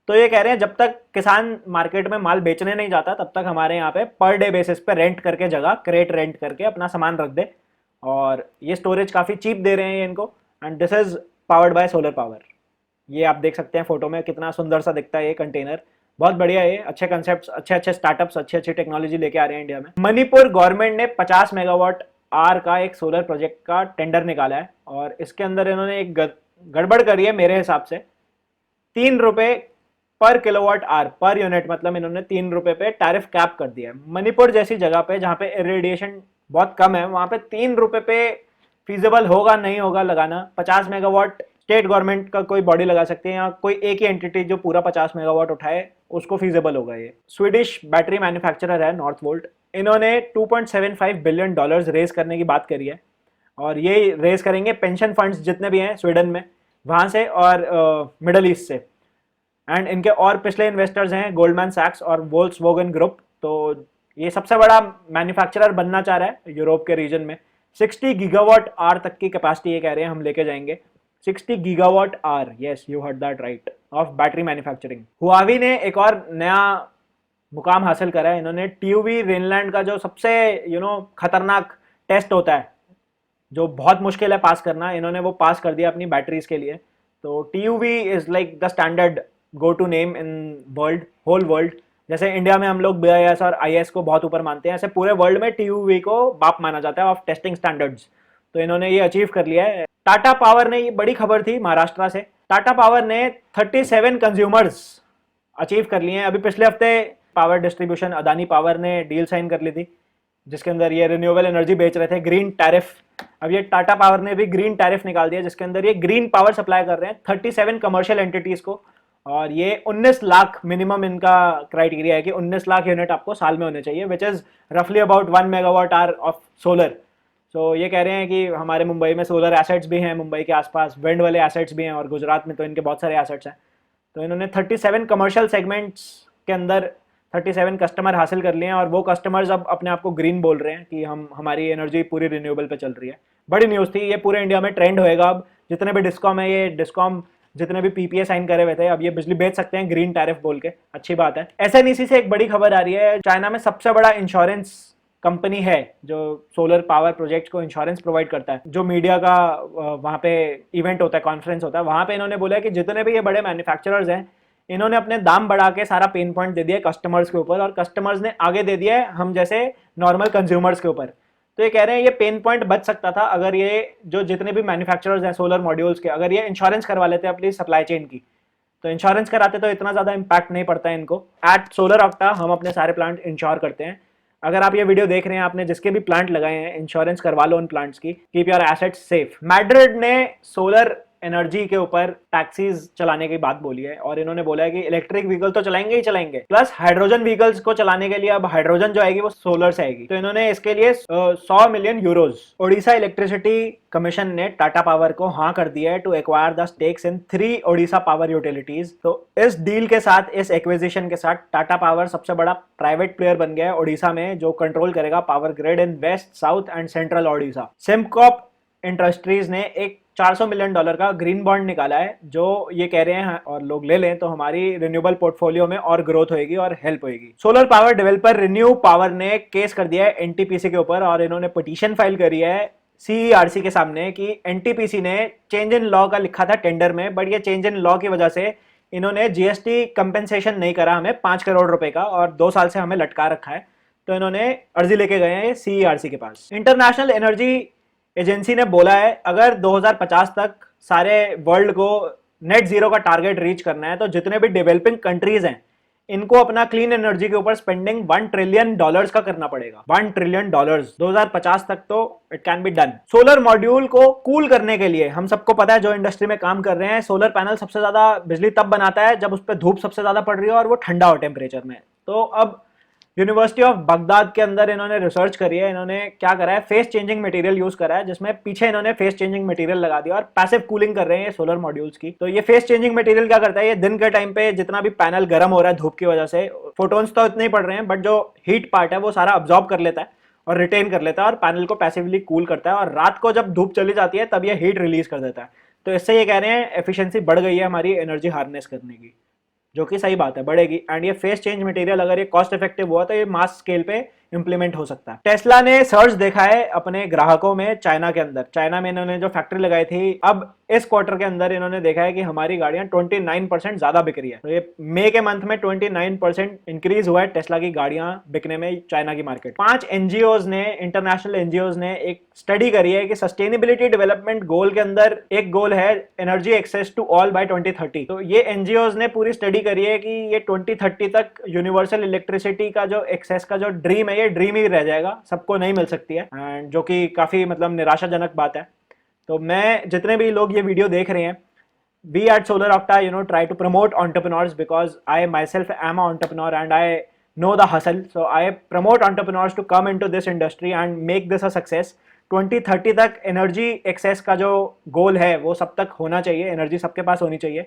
तो ये कह रहे हैं जब तक किसान मार्केट में माल बेचने नहीं जाता तब तक हमारे यहाँ पे पर डे बेसिस पे रेंट करके, जगह क्रेट रेंट करके अपना सामान रख दे, और ये स्टोरेज काफ़ी चीप दे रहे हैं ये इनको। And this is powered by solar power. ये आप देख सकते हैं फोटो में, कितना सुंदर सा दिखता है ये कंटेनर, बहुत बढ़िया है। अच्छे कंसेप्ट, अच्छे स्टार्टअप्स, अच्छी टेक्नोलॉजी लेके आ रहे हैं इंडिया में। मणिपुर गवर्नमेंट ने 50 मेगावाट आर का एक सोलर प्रोजेक्ट का टेंडर निकाला है और इसके अंदर इन्होंने एक गड़बड़ करी है मेरे हिसाब से। 3 रुपए पर किलोवाट आर पर यूनिट, मतलब इन्होंने 3 रुपए पे टैरिफ कैप कर दिया है। मणिपुर जैसी जगह पे जहाँ पे रेडिएशन बहुत कम है, वहाँ पे 3 रुपए पे फीजिबल होगा नहीं होगा लगाना। 50 मेगावाट स्टेट गवर्नमेंट का कोई बॉडी लगा सकती है या कोई एक ही एंटिटी जो पूरा 50 मेगावाट उठाए उसको फीजिबल होगा ये। स्वीडिश बैटरी मैन्युफैक्चरर है नॉर्थवोल्ट, इन्होंने $2.75 बिलियन रेज करने की बात करी है और ये रेज करेंगे पेंशन फंड्स जितने भी हैं स्वीडन में, वहाँ से और मिडल ईस्ट से। एंड इनके और पिछले इन्वेस्टर्स हैं गोल्डमैन सैक्स और वोल्क्सवैगन ग्रुप। तो ये सबसे बड़ा मैन्युफैक्चरर बनना चाह रहा है यूरोप के रीजन में। 60 गीगावाट आवर तक की कैपेसिटी ये कह रहे हैं हम लेके जाएंगे। 60 gigawatt hour, yes you heard that right, of battery manufacturing. Huawei ने एक और नया मुकाम हासिल करा है। इन्होंने टीयूवी रेनलैंड का जो सबसे खतरनाक टेस्ट होता है, जो बहुत मुश्किल है पास करना, इन्होंने वो पास कर दिया अपनी बैटरीज के लिए। तो TUV is like the standard go to name in world, whole world. जैसे इंडिया में हम लोग बीआईएस और आईएएस को बहुत ऊपर मानते हैं, ऐसे पूरे वर्ल्ड में टीयूवी को बाप माना जाता है ऑफ टेस्टिंग स्टैंडर्ड्स। तो इन्होंने ये अचीव कर लिया है। टाटा पावर ने, ये बड़ी खबर थी महाराष्ट्र से, टाटा पावर ने 37 कंज्यूमर्स अचीव कर लिए हैं। अभी पिछले हफ्ते पावर डिस्ट्रीब्यूशन अदानी पावर ने डील साइन कर ली थी, जिसके अंदर ये रिन्यूएबल एनर्जी बेच रहे थे, ग्रीन टैरिफ। अब ये टाटा पावर ने भी ग्रीन टैरिफ निकाल दिया, जिसके अंदर ये ग्रीन पावर सप्लाई कर रहे हैं 37 कमर्शियल एंटिटीज को। और ये 19 लाख मिनिमम इनका क्राइटेरिया है कि 19 लाख यूनिट आपको साल में होने चाहिए, विच इज रफली about 1 megawatt hour of solar. तो ये कह रहे हैं कि हमारे मुंबई में सोलर एसेट्स भी हैं, मुंबई के आसपास विंड वाले एसेट्स भी हैं, और गुजरात में तो इनके बहुत सारे एसेट्स हैं। तो इन्होंने 37 कमर्शियल सेगमेंट्स के अंदर 37 कस्टमर हासिल कर लिए हैं, और वो कस्टमर्स अब अपने आप को ग्रीन बोल रहे हैं कि हमारी एनर्जी पूरी रिन्यूएबल पे चल रही है। बड़ी न्यूज़ थी, ये पूरे इंडिया में ट्रेंड होएगा। अब जितने भी डिस्कॉम है, ये डिस्कॉम जितने भी पीपीए साइन करे हुए थे, अब ये बिजली बेच सकते हैं ग्रीन टैरिफ बोल के। अच्छी बात है। एसएनईसी से एक बड़ी खबर आ रही है। चाइना में सबसे बड़ा इंश्योरेंस कंपनी है जो सोलर पावर प्रोजेक्ट को इंश्योरेंस प्रोवाइड करता है। जो मीडिया का वहाँ पे इवेंट होता है, कॉन्फ्रेंस होता है, वहाँ पे इन्होंने बोला है कि जितने भी ये बड़े मैन्युफैक्चरर्स हैं, इन्होंने अपने दाम बढ़ा के सारा पेन पॉइंट दे दिया कस्टमर्स के ऊपर, और कस्टमर्स ने आगे दे दिया है हम जैसे नॉर्मल कंज्यूमर्स के ऊपर। तो ये कह रहे हैं ये पेन पॉइंट बच सकता था अगर ये जो जितने भी मैन्युफैक्चरर्स हैं सोलर मॉड्यूल्स के, अगर ये इंश्योरेंस करवा लेते अपनी सप्लाई चेन की। तो इंश्योरेंस कराते तो इतना ज़्यादा इंपैक्ट नहीं पड़ता है इनको। एट सोलर ऑक्टा हम अपने सारे प्लांट इंश्योर करते हैं। अगर आप ये वीडियो देख रहे हैं, आपने जिसके भी प्लांट लगाए हैं, इंश्योरेंस करवा लो उन प्लांट्स की। Keep your assets safe. Madrid ने सोलर एनर्जी के ऊपर टैक्सीज चलाने की बात बोली है, और इन्होंने बोला है कि इलेक्ट्रिक व्हीकल तो चलाएंगे ही चलाएंगे, प्लस हाइड्रोजन व्हीकल्स को चलाने के लिए अब हाइड्रोजन जो आएगी वो सोलर से आएगी। तो इन्होंने इसके लिए 100 million euros. Odisha electricity commission ने टाटा पावर को हाँ कर दिया है to acquire the stakes in 3 Odisha power utilities. तो इस डील के साथ, इस एक्विजिशन के साथ, टाटा पावर सबसे बड़ा प्राइवेट प्लेयर बन गया है ओडिशा में, जो कंट्रोल करेगा power grid in west, south and central Odisha. सिमकॉप इंडस्ट्रीज ने एक $400 मिलियन का ग्रीन बॉन्ड निकाला है, जो ये कह रहे हैं और लोग ले लें तो हमारी रिन्यूएबल पोर्टफोलियो में और ग्रोथ होगी और हेल्प होगी। Solar power developer renew power ने केस कर दिया है एनटीपीसी के ऊपर, और इन्होंने पिटीशन फाइल करी है सीईआरसी के सामने कि एनटीपीसी ने चेंज इन लॉ का लिखा था टेंडर में, बट ये चेंज इन लॉ की वजह से इन्होंने जीएसटी कंपेंसेशन नहीं करा हमें 5 करोड़ रुपए का, और 2 साल से हमें लटका रखा है। तो इन्होंने अर्जी लेके गए हैं सीईआरसी के पास। इंटरनेशनल एनर्जी एजेंसी ने बोला है अगर 2050 तक सारे वर्ल्ड को नेट जीरो का टारगेट रीच करना है, तो जितने भी डेवलपिंग कंट्रीज हैं इनको अपना क्लीन एनर्जी के ऊपर स्पेंडिंग $1 ट्रिलियन का करना पड़ेगा। $1 ट्रिलियन 2050 तक, तो it can be done. Solar module को कूल करने के लिए हम सबको पता है, जो इंडस्ट्री में काम कर रहे हैं, सोलर पैनल सबसे ज्यादा बिजली तब बनाता है जब उस पर धूप सबसे ज्यादा पड़ रही है और वो ठंडा हो टेम्परेचर में। तो अब यूनिवर्सिटी ऑफ बगदाद के अंदर इन्होंने रिसर्च करी है। इन्होंने क्या करा है, फेस चेंजिंग मटेरियल यूज करा है, जिसमें पीछे इन्होंने फेस चेंजिंग मटेरियल लगा दिया और पैसिव कूलिंग कर रहे हैं ये सोलर मॉड्यूल्स की। तो ये फेस चेंजिंग मटेरियल क्या करता है, ये दिन के टाइम पे जितना भी पैनल गर्म हो रहा है धूप की वजह से, फोटोन्स तो इतने ही पड़ रहे हैं, बट जो हीट पार्ट है वो सारा अब्जॉर्ब कर लेता है और रिटेन कर लेता है, और पैनल को पैसिवली कूल करता है, और रात को जब धूप चली जाती है तब ये हीट रिलीज कर देता है। तो इससे ये कह रहे हैं एफिशिएंसी बढ़ गई है हमारी एनर्जी हार्नेस करने की, जो कि सही बात है, बढ़ेगी। एंड ये फेस चेंज मटेरियल अगर ये कॉस्ट इफेक्टिव हुआ तो ये मास स्केल पे इंप्लीमेंट हो सकता है। टेस्ला ने सर्च देखा है अपने ग्राहकों में चाइना के अंदर। चाइना में इन्होंने जो फैक्ट्री लगाई थी, अब इस क्वार्टर के अंदर इन्होंने देखा है कि हमारी गाड़ियां 29% ज्यादा बिक रही है। तो ये मई के मंथ में 29% इंक्रीज हुआ है टेस्ला की गाड़ियां बिकने में चाइना की मार्केट। 5 एनजीओज ने, इंटरनेशनल एनजीओज ने एक स्टडी करी है कि सस्टेनेबिलिटी डेवलपमेंट गोल के अंदर एक गोल है energy access to all by 2030। तो ये एनजीओज ने पूरी स्टडी करी है कि ये 2030 तक यूनिवर्सल इलेक्ट्रिसिटी का जो एक्सेस का जो ड्रीम है, ये ड्रीम ही रह जाएगा, सबको नहीं मिल सकती है, एंड जो कि काफी मतलब निराशाजनक बात है। तो मैं, जितने भी लोग ये वीडियो देख रहे हैं, we at Solar Octa try to promote entrepreneurs because I myself am an entrepreneur and I know the hustle. So I promote entrepreneurs to come into this industry and make this a success. 2030 तक एनर्जी एक्सेस का जो गोल है वो सब तक होना चाहिए, एनर्जी सबके पास होनी चाहिए।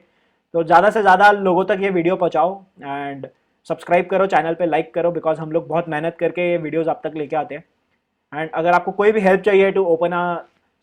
तो ज़्यादा से ज़्यादा लोगों तक ये वीडियो पहुँचाओ एंड सब्सक्राइब करो, चैनल पे लाइक करो, बिकॉज हम लोग बहुत मेहनत करके ये वीडियोज़ आप तक लेके आते हैं। एंड अगर आपको कोई भी हेल्प चाहिए to open a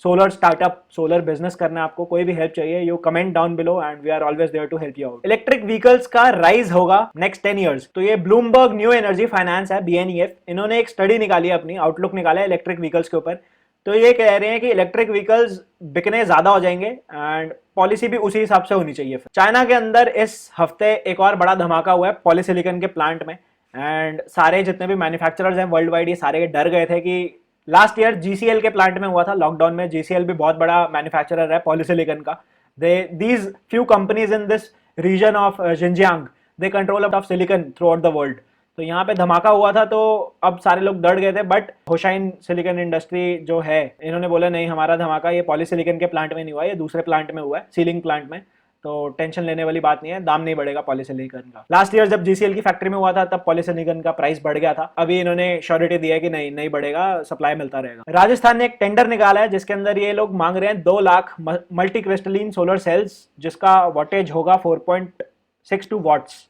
solar startup, solar business करना है आपको, कोई भी हेल्प चाहिए, you comment down below and we are always there to help you out. Electric vehicles का राइज होगा नेक्स्ट 10 ईयर्स। तो ये ब्लूमबर्ग न्यू एनर्जी फाइनेंस है, BNEF, इन्होंने एक स्टडी निकाली है, अपनी आउटलुक निकाला है इलेक्ट्रिक व्हीकल्स के ऊपर। तो ये कह रहे हैं कि इलेक्ट्रिक व्हीकल्स बिकने ज्यादा हो जाएंगे एंड पॉलिसी भी उसी हिसाब से होनी चाहिए। चाइना के अंदर इस हफ्ते एक और बड़ा धमाका हुआ है पॉलीसिलिकॉन के प्लांट में, एंड सारे जितने भी मैन्युफैक्चरर्स हैं वर्ल्ड वाइड, ये सारे डर गए थे कि लास्ट ईयर GCL के प्लांट में हुआ था लॉकडाउन में। GCL भी बहुत बड़ा मैन्युफैक्चरर है पॉलीसिलिकॉन का। These few companies in this region of Xinjiang, they control of silicon throughout the world. तो यहाँ पे धमाका हुआ था, तो अब सारे लोग डर गए थे। बट होशाइन सिलिकॉन इंडस्ट्री जो है, इन्होंने बोला नहीं, हमारा धमाका ये पॉलीसिलिकॉन के प्लांट में नहीं हुआ, ये दूसरे प्लांट में हुआ है, सीलिंग प्लांट में। तो टेंशन लेने वाली बात नहीं है, दाम नहीं बढ़ेगा पॉलीसिलिकॉन का। लास्ट ईयर जब GCL की फैक्ट्री में हुआ था तब पॉलीसिलिकॉन का प्राइस बढ़ गया था। अभी इन्होंने श्योरिटी दिया है कि नहीं बढ़ेगा, सप्लाई मिलता रहेगा। राजस्थान ने एक टेंडर निकाला है जिसके अंदर ये लोग मांग रहे हैं 2 lakh multi crystalline solar cells, जिसका वॉटेज होगा 4.62 वॉट्स।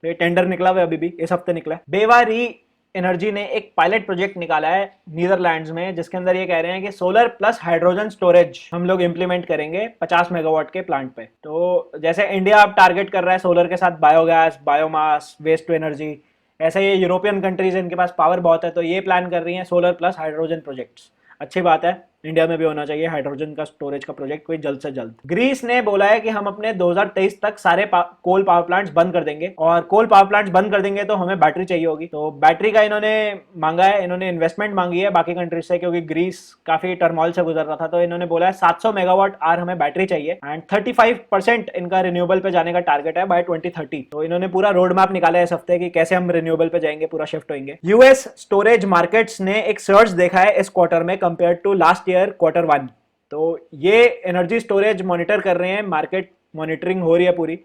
तो ये टेंडर निकला हुआ है, अभी भी इस हफ्ते निकला है। बेवा री एनर्जी ने एक पायलट प्रोजेक्ट निकाला है नीदरलैंड्स में, जिसके अंदर ये कह रहे हैं कि सोलर प्लस हाइड्रोजन स्टोरेज हम लोग इंप्लीमेंट करेंगे 50 मेगावाट के प्लांट पे। तो जैसे इंडिया अब टारगेट कर रहा है सोलर के साथ biogas, biomass, waste to energy, ऐसे ये यूरोपियन कंट्रीज इनके पास पावर बहुत है, तो ये प्लान कर रही हैं सोलर प्लस हाइड्रोजन प्रोजेक्ट्स। अच्छी बात है, इंडिया में भी होना चाहिए हाइड्रोजन का स्टोरेज का प्रोजेक्ट कोई जल्द से जल्द। ग्रीस ने बोला है कि हम अपने 2023 तक सारे कोल पावर प्लांट्स बंद कर देंगे, और कोल पावर प्लांट्स बंद कर देंगे तो हमें बैटरी चाहिए होगी। तो बैटरी का इन्होंने मांगा है, इन्होंने इन्वेस्टमेंट मांगी है बाकी कंट्रीज से, क्योंकि ग्रीस काफी टर्मोल से गुजर रहा था। तो इन्होंने बोला है 700 मेगावाट आवर हमें बैटरी चाहिए, एंड 35% इनका रिन्यूएबल पे जाने का टारगेट है बाय 2030। तो इन्होंने पूरा रोड मैप निकाला है इस हफ्ते कि कैसे हम रिन्यूएबल पे जाएंगे, पूरा शिफ्ट होंगे। यूएस स्टोरेज मार्केट्स ने एक सर्ज देखा है इस क्वार्टर में compare to last year Q1। तो ये एनर्जी स्टोरेज मॉनिटर कर रहे हैं, मार्केट मॉनिटरिंग हो रही है पूरी।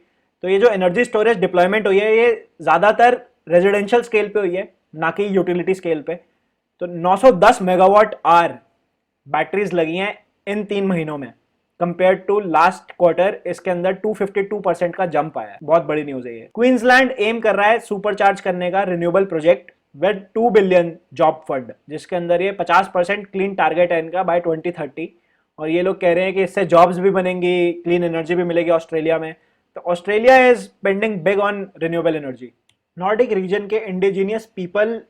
तो ये जो एनर्जी स्टोरेज डिप्लॉयमेंट हुई है, ये ज्यादातर रेजिडेंशियल स्केल पे हुई है, ना कि यूटिलिटी स्केल पे। तो 910 मेगावाट आवर बैटरीज लगी हैं इन 3 महीनों में कंपेयर टू लास्ट क्वार्टर। इसके अंदर 252% का जंप आया है, बहुत बड़ी न्यूज है ये। क्वींसलैंड एम कर रहा है सुपरचार्ज करने का renewable project with 2 billion job fund, जिसके अंदर ये 50% क्लीन टारगेट है इनका बाय 2030। और ये लोग कह रहे हैं कि इससे जॉब्स भी बनेंगी, क्लीन एनर्जी भी मिलेगी ऑस्ट्रेलिया में। तो Australia is spending big on renewable energy. Nordic region के इंडिजीनियस पीपल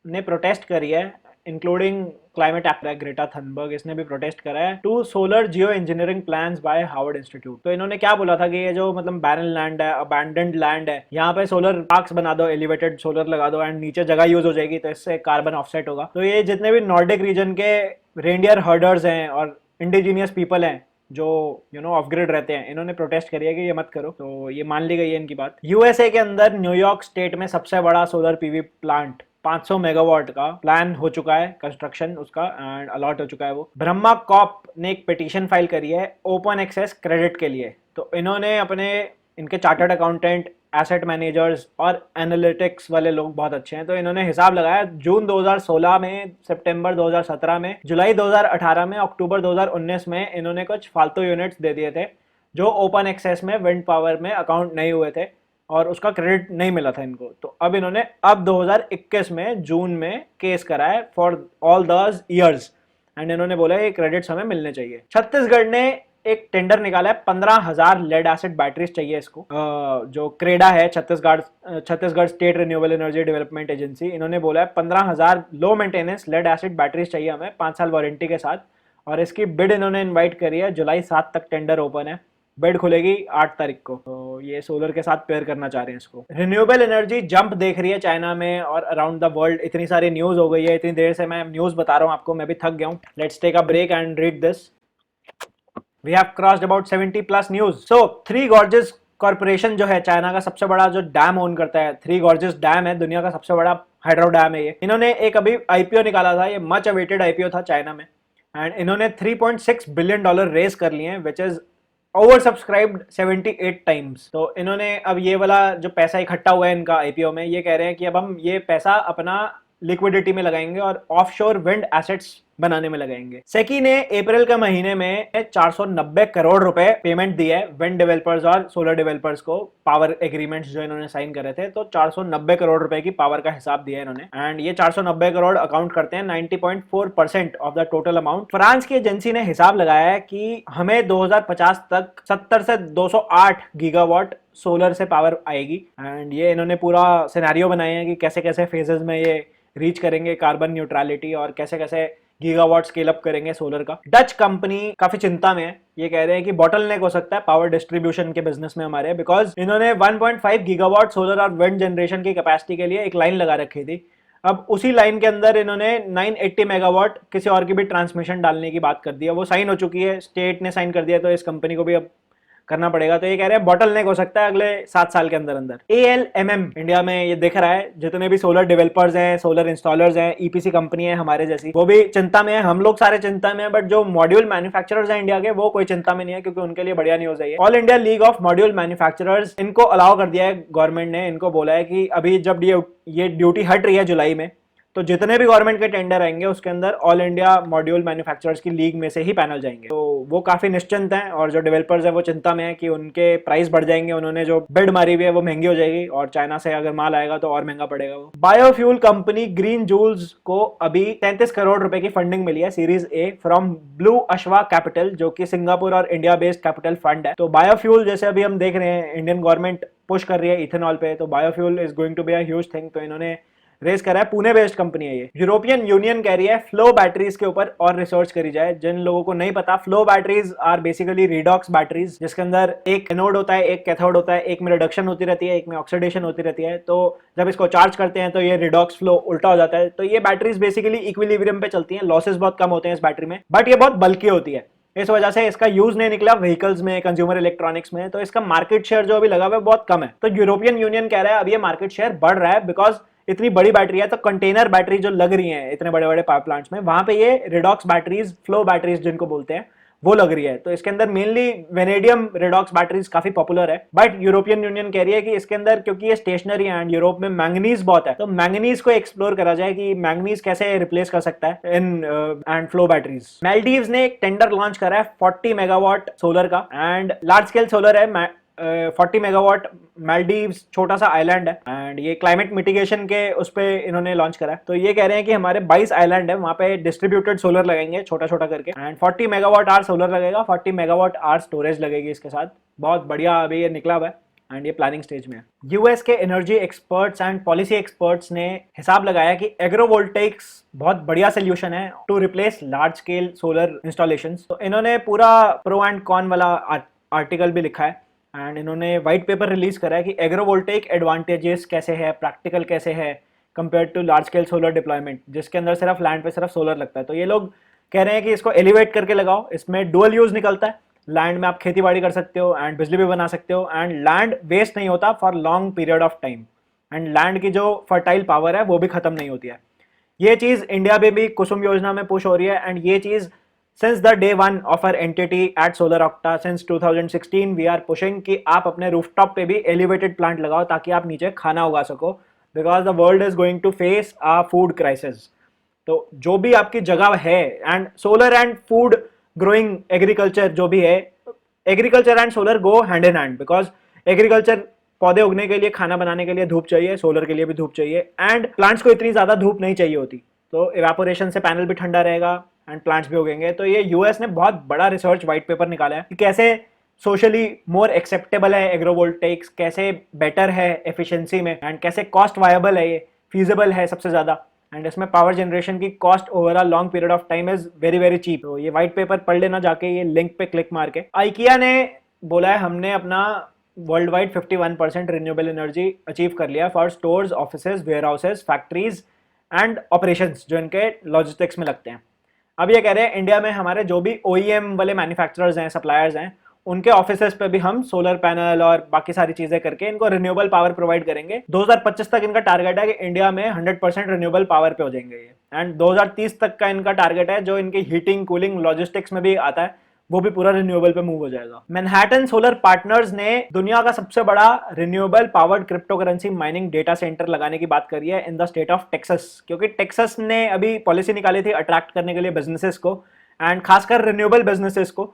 ने प्रोटेस्ट करी है, including climate activist Greta Thunberg, इसने भी प्रोटेस्ट करा है to solar geo engineering plans by Harvard institute. तो इन्होंने क्या बोला था कि ये जो मतलब बैरन लैंड है, अबैंडन्ड लैंड है, यहाँ पे सोलर पार्क्स बना दो, एलिवेटेड सोलर लगा दो, एंड नीचे जगह यूज हो जाएगी, तो इससे कार्बन ऑफसेट होगा। तो ये जितने भी नॉर्डिक रीजन के रेंडियर हर्डर्स हैं और इंडिजीनियस पीपल हैं जो ऑफ ग्रिड रहते हैं, इन्होंने प्रोटेस्ट करी है कि ये मत करो। तो ये मान ली गई है इनकी बात। यूएसए के अंदर न्यूयॉर्क स्टेट में सबसे बड़ा सोलर पीवी प्लांट 500 मेगावाट का प्लान हो चुका है, कंस्ट्रक्शन उसका एंड अलॉट हो चुका है वो। ब्रह्मा कॉप ने एक पिटीशन फाइल करी है ओपन एक्सेस क्रेडिट के लिए। तो इन्होंने इनके चार्टर्ड अकाउंटेंट, एसेट मैनेजर्स और एनालिटिक्स वाले लोग बहुत अच्छे हैं, तो इन्होंने हिसाब लगाया जून 2016 में, सितंबर 2017 में, जुलाई 2018 में, अक्टूबर 2019 में इन्होंने कुछ फालतू यूनिट्स दे दिए थे जो ओपन एक्सेस में विंड पावर में अकाउंट नहीं हुए थे और उसका क्रेडिट नहीं मिला था इनको। तो अब इन्होंने 2021 में जून में केस करा है for all those years, and इन्होंने बोला ये क्रेडिट्स हमें मिलने चाहिए। छत्तीसगढ़ ने एक टेंडर निकाला है, 15,000 लेड एसिड बैटरीज चाहिए इसको। जो क्रेडा है, Chhattisgarh state renewable energy development agency, इन्होंने बोला है 15,000 low maintenance lead acid batteries चाहिए हमें 5 साल वारंटी के साथ। और इसकी बिड इन्होंने इनवाइट करी है, जुलाई 7 तक टेंडर ओपन है, बिड खुलेगी 8 तारीख को। तो ये सोलर के साथ पेयर करना चाह रहे हैं इसको। रिन्यूएबल एनर्जी जंप देख रही है चाइना में और अराउंड द वर्ल्ड। इतनी सारी न्यूज हो गई है, इतनी देर से मैं न्यूज बता रहा हूँ आपको, मैं भी थक गया हूँ। Let's take a break and read this. We have crossed about 70 plus news. So, three gorges corporation जो है चाइना का सबसे बड़ा जो डैम ओन करता है, थ्री गॉर्जेस डैम है, दुनिया का सबसे बड़ा हाइड्रो डैम है ये। इन्होंने एक अभी आईपीओ निकाला था, ये मच अवेटेड आईपीओ था चाइना में, एंड इन्होंने $3.6 बिलियन रेज कर लिए हैं, which is over subscribed 78 times. तो इन्होंने अब ये वाला जो पैसा इकट्ठा हुआ है इनका आईपीओ में, ये कह रहे हैं कि अब हम ये पैसा अपना लिक्विडिटी में लगाएंगे और ऑफशोर विंड एसेट्स बनाने में लगाएंगे। सेकी ने अप्रैल के महीने में 490 करोड़ रुपए पेमेंट दी है विंड डेवलपर्स और सोलर डेवलपर्स को, पावर एग्रीमेंट्स जो इन्होंने साइन करे थे, तो 490 करोड़ रुपए की पावर का हिसाब दिया है इन्होंने। एंड ये 490 करोड़ अकाउंट करते हैं 90.4% of the total amount. France की एजेंसी ने हिसाब लगाया है कि हमें 2050 तक 70 से 208 गीगावाट सोलर से पावर आएगी। एंड ये इन्होंने पूरा सिनेरियो बनाए हैं कि कैसे कैसे फेजेस में ये रीच करेंगे कार्बन न्यूट्रलिटी और कैसे कैसे गीगावाट स्केल अप करेंगे सोलर का। डच कंपनी काफी चिंता में है, ये कह रहे हैं कि बॉटलनेक हो सकता है पावर डिस्ट्रीब्यूशन के बिजनेस में हमारे, बिकॉज इन्होंने 1.5 गीगावाट सोलर और विंड जनरेशन की कैपेसिटी के लिए एक लाइन लगा रखी थी। अब उसी लाइन के अंदर इन्होंने 980 मेगावाट किसी और की भी ट्रांसमिशन डालने की बात कर दी है, वो साइन हो चुकी है, स्टेट ने साइन कर दिया, तो इस कंपनी को भी अब करना पड़ेगा। तो ये कह रहे हैं बॉटलनेक हो सकता है अगले 7 साल के अंदर अंदर। ALMM इंडिया में ये दिख रहा है, जितने भी सोलर डेवलपर्स हैं, सोलर इंस्टॉलर्स हैं, EPC कंपनी है हमारे जैसी, वो भी चिंता में है, हम लोग सारे चिंता में है, बट जो मॉड्यूल मैन्युफैक्चरर्स हैं इंडिया के, वो कोई चिंता में नहीं है, क्योंकि उनके लिए बढ़िया न्यूज है ये। All India league of module manufacturers, इनको अलाउ कर दिया है गवर्नमेंट ने, इनको बोला है कि अभी जब ये ड्यूटी हट रही है जुलाई में, तो जितने भी गवर्नमेंट के टेंडर आएंगे उसके अंदर ऑल इंडिया मॉड्यूल मैन्युफैक्चरर्स की लीग में से ही पैनल जाएंगे। तो वो काफी निश्चिंत हैं, और जो डेवलपर्स है वो चिंता में है कि उनके प्राइस बढ़ जाएंगे, उन्होंने जो बिड मारी हुई है वो महंगी हो जाएगी, और चाइना से अगर माल आएगा तो और महंगा पड़ेगा वो। बायोफ्यूल कंपनी ग्रीन जूल्स को अभी 33 करोड़ रुपए की फंडिंग मिली है series A from blue Ashva capital, जो कि सिंगापुर और इंडिया बेस्ड कैपिटल फंड है। तो बायोफ्यूल जैसे अभी हम देख रहे हैं इंडियन गवर्नमेंट पुश कर रही है इथेनॉल पे, तो biofuel is going to be a huge thing. तो इन्होंने रेस करा है, पुणे बेस्ड कंपनी है ये। यूरोपियन यूनियन कह रही है फ्लो बैटरीज के ऊपर और रिसर्च करी जाए। जिन लोगों को नहीं पता, flow batteries are basically redox batteries, जिसके अंदर एक एनोड होता है, एक कैथोड होता है, एक में रिडक्शन होती रहती है, एक में ऑक्सीडेशन होती रहती है। तो जब इसको चार्ज करते हैं तो ये रिडॉक्स फ्लो उल्टा हो जाता है। तो ये बैटरीज बेसिकली इक्विलिब्रियम पे चलती हैं, लॉसेस बहुत कम होते हैं इस बैटरी में, बट ये बहुत बल्कि होती है, इस वजह से इसका यूज नहीं निकला व्हीकल्स में, कंज्यूमर इलेक्ट्रॉनिक्स में। तो इसका मार्केट शेयर जो अभी लगा हुआ है बहुत कम है। तो यूरोपियन यूनियन कह रहा है अब ये मार्केट शेयर बढ़ रहा है, बिकॉज इतनी बड़ी बैटरी है, तो कंटेनर बैटरी जो लग रही है इतने बड़े बड़े पावर प्लांट्स में, वहां पे ये रिडॉक्स बैटरीज, फ्लो बैटरीज जिनको बोलते हैं, वो लग रही है। तो इसके अंदर मेनली वेनेडियम रिडॉक्स बैटरीज काफी पॉपुलर है। बट यूरोपियन यूनियन कह रही है कि इसके अंदर, क्योंकि ये स्टेशनरी है एंड यूरोप में मैंगनीज बहुत है, तो मैंगनीज को एक्सप्लोर करा जाए कि मैंगनीज कैसे रिप्लेस कर सकता है in and flow batteries. Maldives ने एक टेंडर लॉन्च करा है 40 मेगावाट सोलर का, एंड लार्ज स्केल सोलर है 40 मेगावाट। मालदीव्स छोटा सा आइलैंड है, एंड ये क्लाइमेट मिटिगेशन के उस पे इन्होंने लॉन्च करा है। तो ये कह रहे हैं कि हमारे 22 आइलैंड है, वहां पे डिस्ट्रीब्यूटेड सोलर लगेंगे छोटा छोटा करके, एंड 40 मेगावाट आवर सोलर लगेगा, 40 मेगावाट आवर स्टोरेज लगेगी इसके साथ। बहुत बढ़िया अभी ये निकला हुआ है, एंड ये प्लानिंग स्टेज में है। यूएस के energy experts and policy experts ने हिसाब लगाया कि एग्रोवोल्टेक्स बहुत बढ़िया सोल्यूशन है to replace large scale solar installations. तो इन्होंने पूरा प्रो एंड कॉन वाला आर्टिकल भी लिखा है, एंड इन्होंने व्हाइट पेपर रिलीज करा है कि एग्रोवोल्टेक एडवांटेजेस कैसे है, प्रैक्टिकल कैसे है compare to large scale solar deployment, जिसके अंदर सिर्फ लैंड पे सिर्फ सोलर लगता है। तो ये लोग कह रहे हैं कि इसको एलिवेट करके लगाओ, इसमें डुअल यूज निकलता है, लैंड में आप खेती बाड़ी कर सकते हो एंड बिजली भी बना सकते हो, एंड लैंड वेस्ट नहीं होता for long period of time, and land की जो फर्टाइल पावर है वो भी खत्म नहीं होती है। ये चीज इंडिया में भी कुसुम योजना में पुश हो रही है, एंड ये चीज since the day one of our entity at Solar Octa since 2016 we are pushing कि आप अपने रूफटॉप पे भी एलिवेटेड प्लांट लगाओ ताकि आप नीचे खाना उगा सको, because the world is going to face a food crisis. तो जो भी आपकी जगह है, and solar and food growing agriculture जो भी है, agriculture and solar go hand in hand, because agriculture पौधे उगने के लिए, खाना बनाने के लिए धूप चाहिए, सोलर के लिए भी धूप चाहिए, एंड प्लांट्स को इतनी ज्यादा धूप नहीं चाहिए होती, तो इवेपोरेशन से पैनल भी ठंडा रहेगा एंड प्लांट्स भी उगेंगे। तो ये यूएस ने बहुत बड़ा रिसर्च व्हाइट पेपर निकाला है कि कैसे सोशली मोर एक्सेप्टेबल है एग्रोवोल्टेक्स, कैसे बेटर है एफिशिएंसी में, एंड कैसे कॉस्ट वायबल है, ये फीजिबल है सबसे ज्यादा, एंड इसमें पावर जनरेशन की cost over a long period of time is very very cheap. तो ये व्हाइट पेपर पढ़ लेना जाके, ये लिंक पे क्लिक मार के। IKEA ने बोला है हमने अपना world wide 51% renewable energy achieve कर लिया for stores, offices, warehouses, factories and operations जो इनके लॉजिस्टिक्स में लगते हैं। अब ये कह रहे हैं इंडिया में हमारे जो भी OEM वाले मैन्युफैक्चरर्स हैं, सप्लायर्स हैं, उनके ऑफिसेस पे भी हम सोलर पैनल और बाकी सारी चीजें करके इनको रिन्यूएबल पावर प्रोवाइड करेंगे। 2025 तक इनका टारगेट है कि इंडिया में 100% रिन्यूएबल पावर पे हो जाएंगे ये, एंड 2030 तक का इनका टारगेट है जो इनकी हीटिंग, कूलिंग, लॉजिस्टिक्स में भी आता है, वो भी पूरा रिन्यूएबल पे मूव हो जाएगा। मैनहट्टन सोलर पार्टनर्स ने दुनिया का सबसे बड़ा renewable powered crypto currency mining data centre लगाने की बात करी है in the state of Texas, क्योंकि टेक्सास ने अभी पॉलिसी निकाली थी अट्रैक्ट करने के लिए बिजनेसेस को एंड खासकर रिन्यूएबल बिजनेसेस को।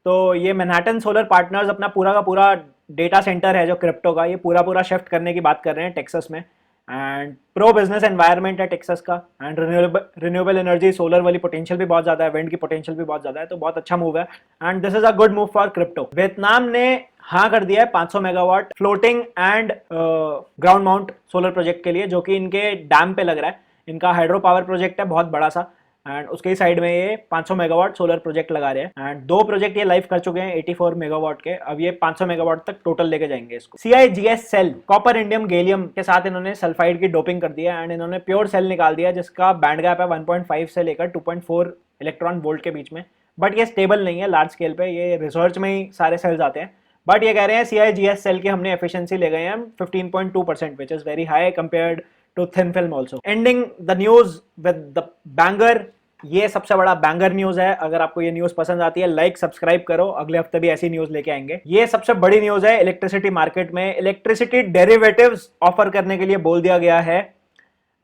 तो ये मैनहट्टन सोलर पार्टनर्स अपना पूरा का पूरा डेटा सेंटर है जो क्रिप्टो का, ये पूरा शिफ्ट करने की बात कर रहे हैं टेक्सास में। एंड प्रो बिजनेस एनवायरनमेंट है टेक्सास का एंड रिन्यूएबल एनर्जी सोलर वाली पोटेंशियल भी बहुत ज्यादा है, विंड की पोटेंशियल भी बहुत ज्यादा है, तो बहुत अच्छा मूव है and this is a good move for crypto. Vietnam ने हाँ कर दिया है 500 megawatt floating and ground mount solar project के लिए, जो कि इनके डैम पे लग रहा है। इनका हाइड्रो पावर प्रोजेक्ट है बहुत बड़ा सा एंड उसके साइड में ये 500 मेगावाट सोलर प्रोजेक्ट लगा रहे हैं एंड 2 प्रोजेक्ट ये लाइव कर चुके हैं 84 मेगावाट के। अब ये 500 मेगावाट तक टोटल लेके जाएंगे इसको। CIGS cell copper indium gallium के साथ इन्होंने सल्फाइड की डोपिंग कर दिया एंड इन्होंने प्योर सेल निकाल दिया जिसका बैंड गैप है 1.5 से लेकर 2.4 इलेक्ट्रॉन वोल्ट के बीच में। बट ये स्टेबल नहीं है लार्ज स्केल पे, ये रिसर्च में ही सारे सेल्स आते हैं। बट ये कह रहे हैं CIGS सेल की हमने एफिशिएंसी ले गए हैं 15.2%, which is very high compared to thin film also. Ending the news with the banger, ये सबसे बड़ा बैंगर न्यूज है। अगर आपको ये न्यूज पसंद आती है लाइक सब्सक्राइब करो, अगले हफ्ते भी ऐसी न्यूज लेके आएंगे। ये सबसे बड़ी न्यूज है इलेक्ट्रिसिटी मार्केट में, इलेक्ट्रिसिटी डेरिवेटिव्स ऑफर करने के लिए बोल दिया गया है।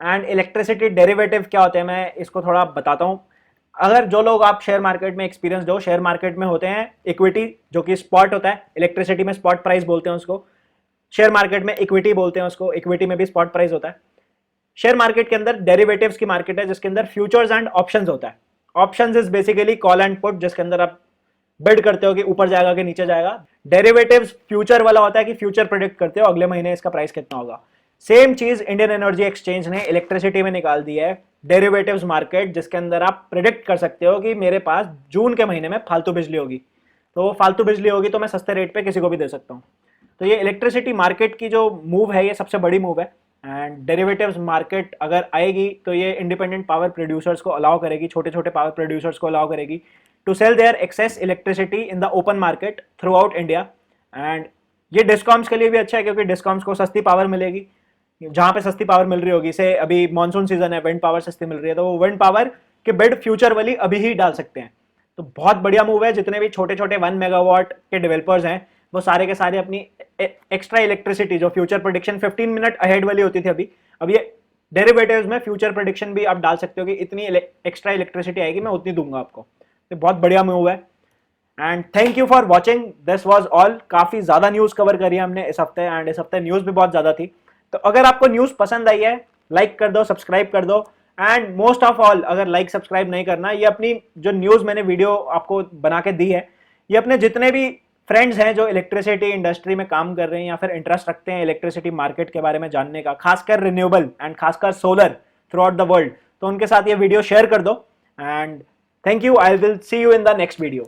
एंड इलेक्ट्रिसिटी डेरिवेटिव क्या होते हैं मैं इसको थोड़ा बताता हूं। अगर जो लोग आप शेयर मार्केट में एक्सपीरियंस दो, शेयर मार्केट में होते हैं इक्विटी जो कि स्पॉट होता है, इलेक्ट्रिसिटी में स्पॉट प्राइस बोलते हैं उसको, शेयर मार्केट में इक्विटी बोलते हैं उसको, इक्विटी में भी स्पॉट प्राइस होता है। शेयर मार्केट के अंदर डेरिवेटिव्स की मार्केट है जिसके अंदर फ्यूचर्स एंड ऑप्शंस होता है। Options is basically call and put जिसके अंदर आप बिड करते हो कि ऊपर जाएगा कि नीचे जाएगा। डेरिवेटिव्स फ्यूचर वाला होता है कि फ्यूचर प्रेडिक्ट करते हो अगले महीने इसका प्राइस कितना होगा। सेम चीज इंडियन एनर्जी एक्सचेंज ने इलेक्ट्रिसिटी में निकाल दी है, डेरिवेटिव्स मार्केट, जिसके अंदर आप प्रेडिक्ट कर सकते हो कि मेरे पास जून के महीने में फालतू बिजली होगी, तो फालतू बिजली होगी तो मैं सस्ते रेट पे किसी को भी दे सकता हूँ। तो ये इलेक्ट्रिसिटी मार्केट की जो मूव है ये सबसे बड़ी मूव है। एंड डेरिवेटिव्स मार्केट अगर आएगी तो ये इंडिपेंडेंट पावर प्रोड्यूसर्स को अलाउ करेगी, छोटे छोटे पावर प्रोड्यूसर्स को अलाउ करेगी to sell their excess electricity in the open market throughout India. And ये डिस्कॉम्स के लिए भी अच्छा है क्योंकि डिस्कॉम्स को सस्ती पावर मिलेगी, जहां पे सस्ती पावर मिल रही होगी, से अभी मानसून सीजन है, विंड पावर सस्ती मिल रही है, तो वो विंड पावर के बिड फ्यूचर वाली अभी ही डाल सकते हैं। तो बहुत बढ़िया मूव है। जितने भी छोटे छोटे 1 मेगावाट के डेवलपर्स हैं वो सारे के सारे अपनी एक्स्ट्रा इलेक्ट्रिसिटी जो फ्यूचर प्रेडिक्शन 15 मिनट अहेड वाली होती थी अभी, अब ये डेरिवेटिव्स में फ्यूचर प्रेडिक्शन भी आप डाल सकते हो कि इतनी एक्स्ट्रा इलेक्ट्रिसिटी आएगी, मैं उतनी दूंगा आपको। तो बहुत बढ़िया मूव है and thank you for watching, this was all. काफी ज्यादा न्यूज कवर करी हमने इस हफ्ते एंड इस हफ्ते न्यूज भी बहुत ज्यादा थी। तो अगर आपको न्यूज पसंद आई है लाइक कर दो, सब्सक्राइब कर दो एंड मोस्ट ऑफ ऑल अगर लाइक सब्सक्राइब नहीं करना, ये अपनी जो न्यूज मैंने वीडियो आपको बना के दी है ये अपने जितने भी फ्रेंड्स हैं जो इलेक्ट्रिसिटी इंडस्ट्री में काम कर रहे हैं या फिर इंटरेस्ट रखते हैं इलेक्ट्रिसिटी मार्केट के बारे में जानने का, खासकर रिन्यूएबल एंड खासकर solar through out the world, तो उनके साथ ये वीडियो शेयर कर दो and thank you. I will see you in the next video.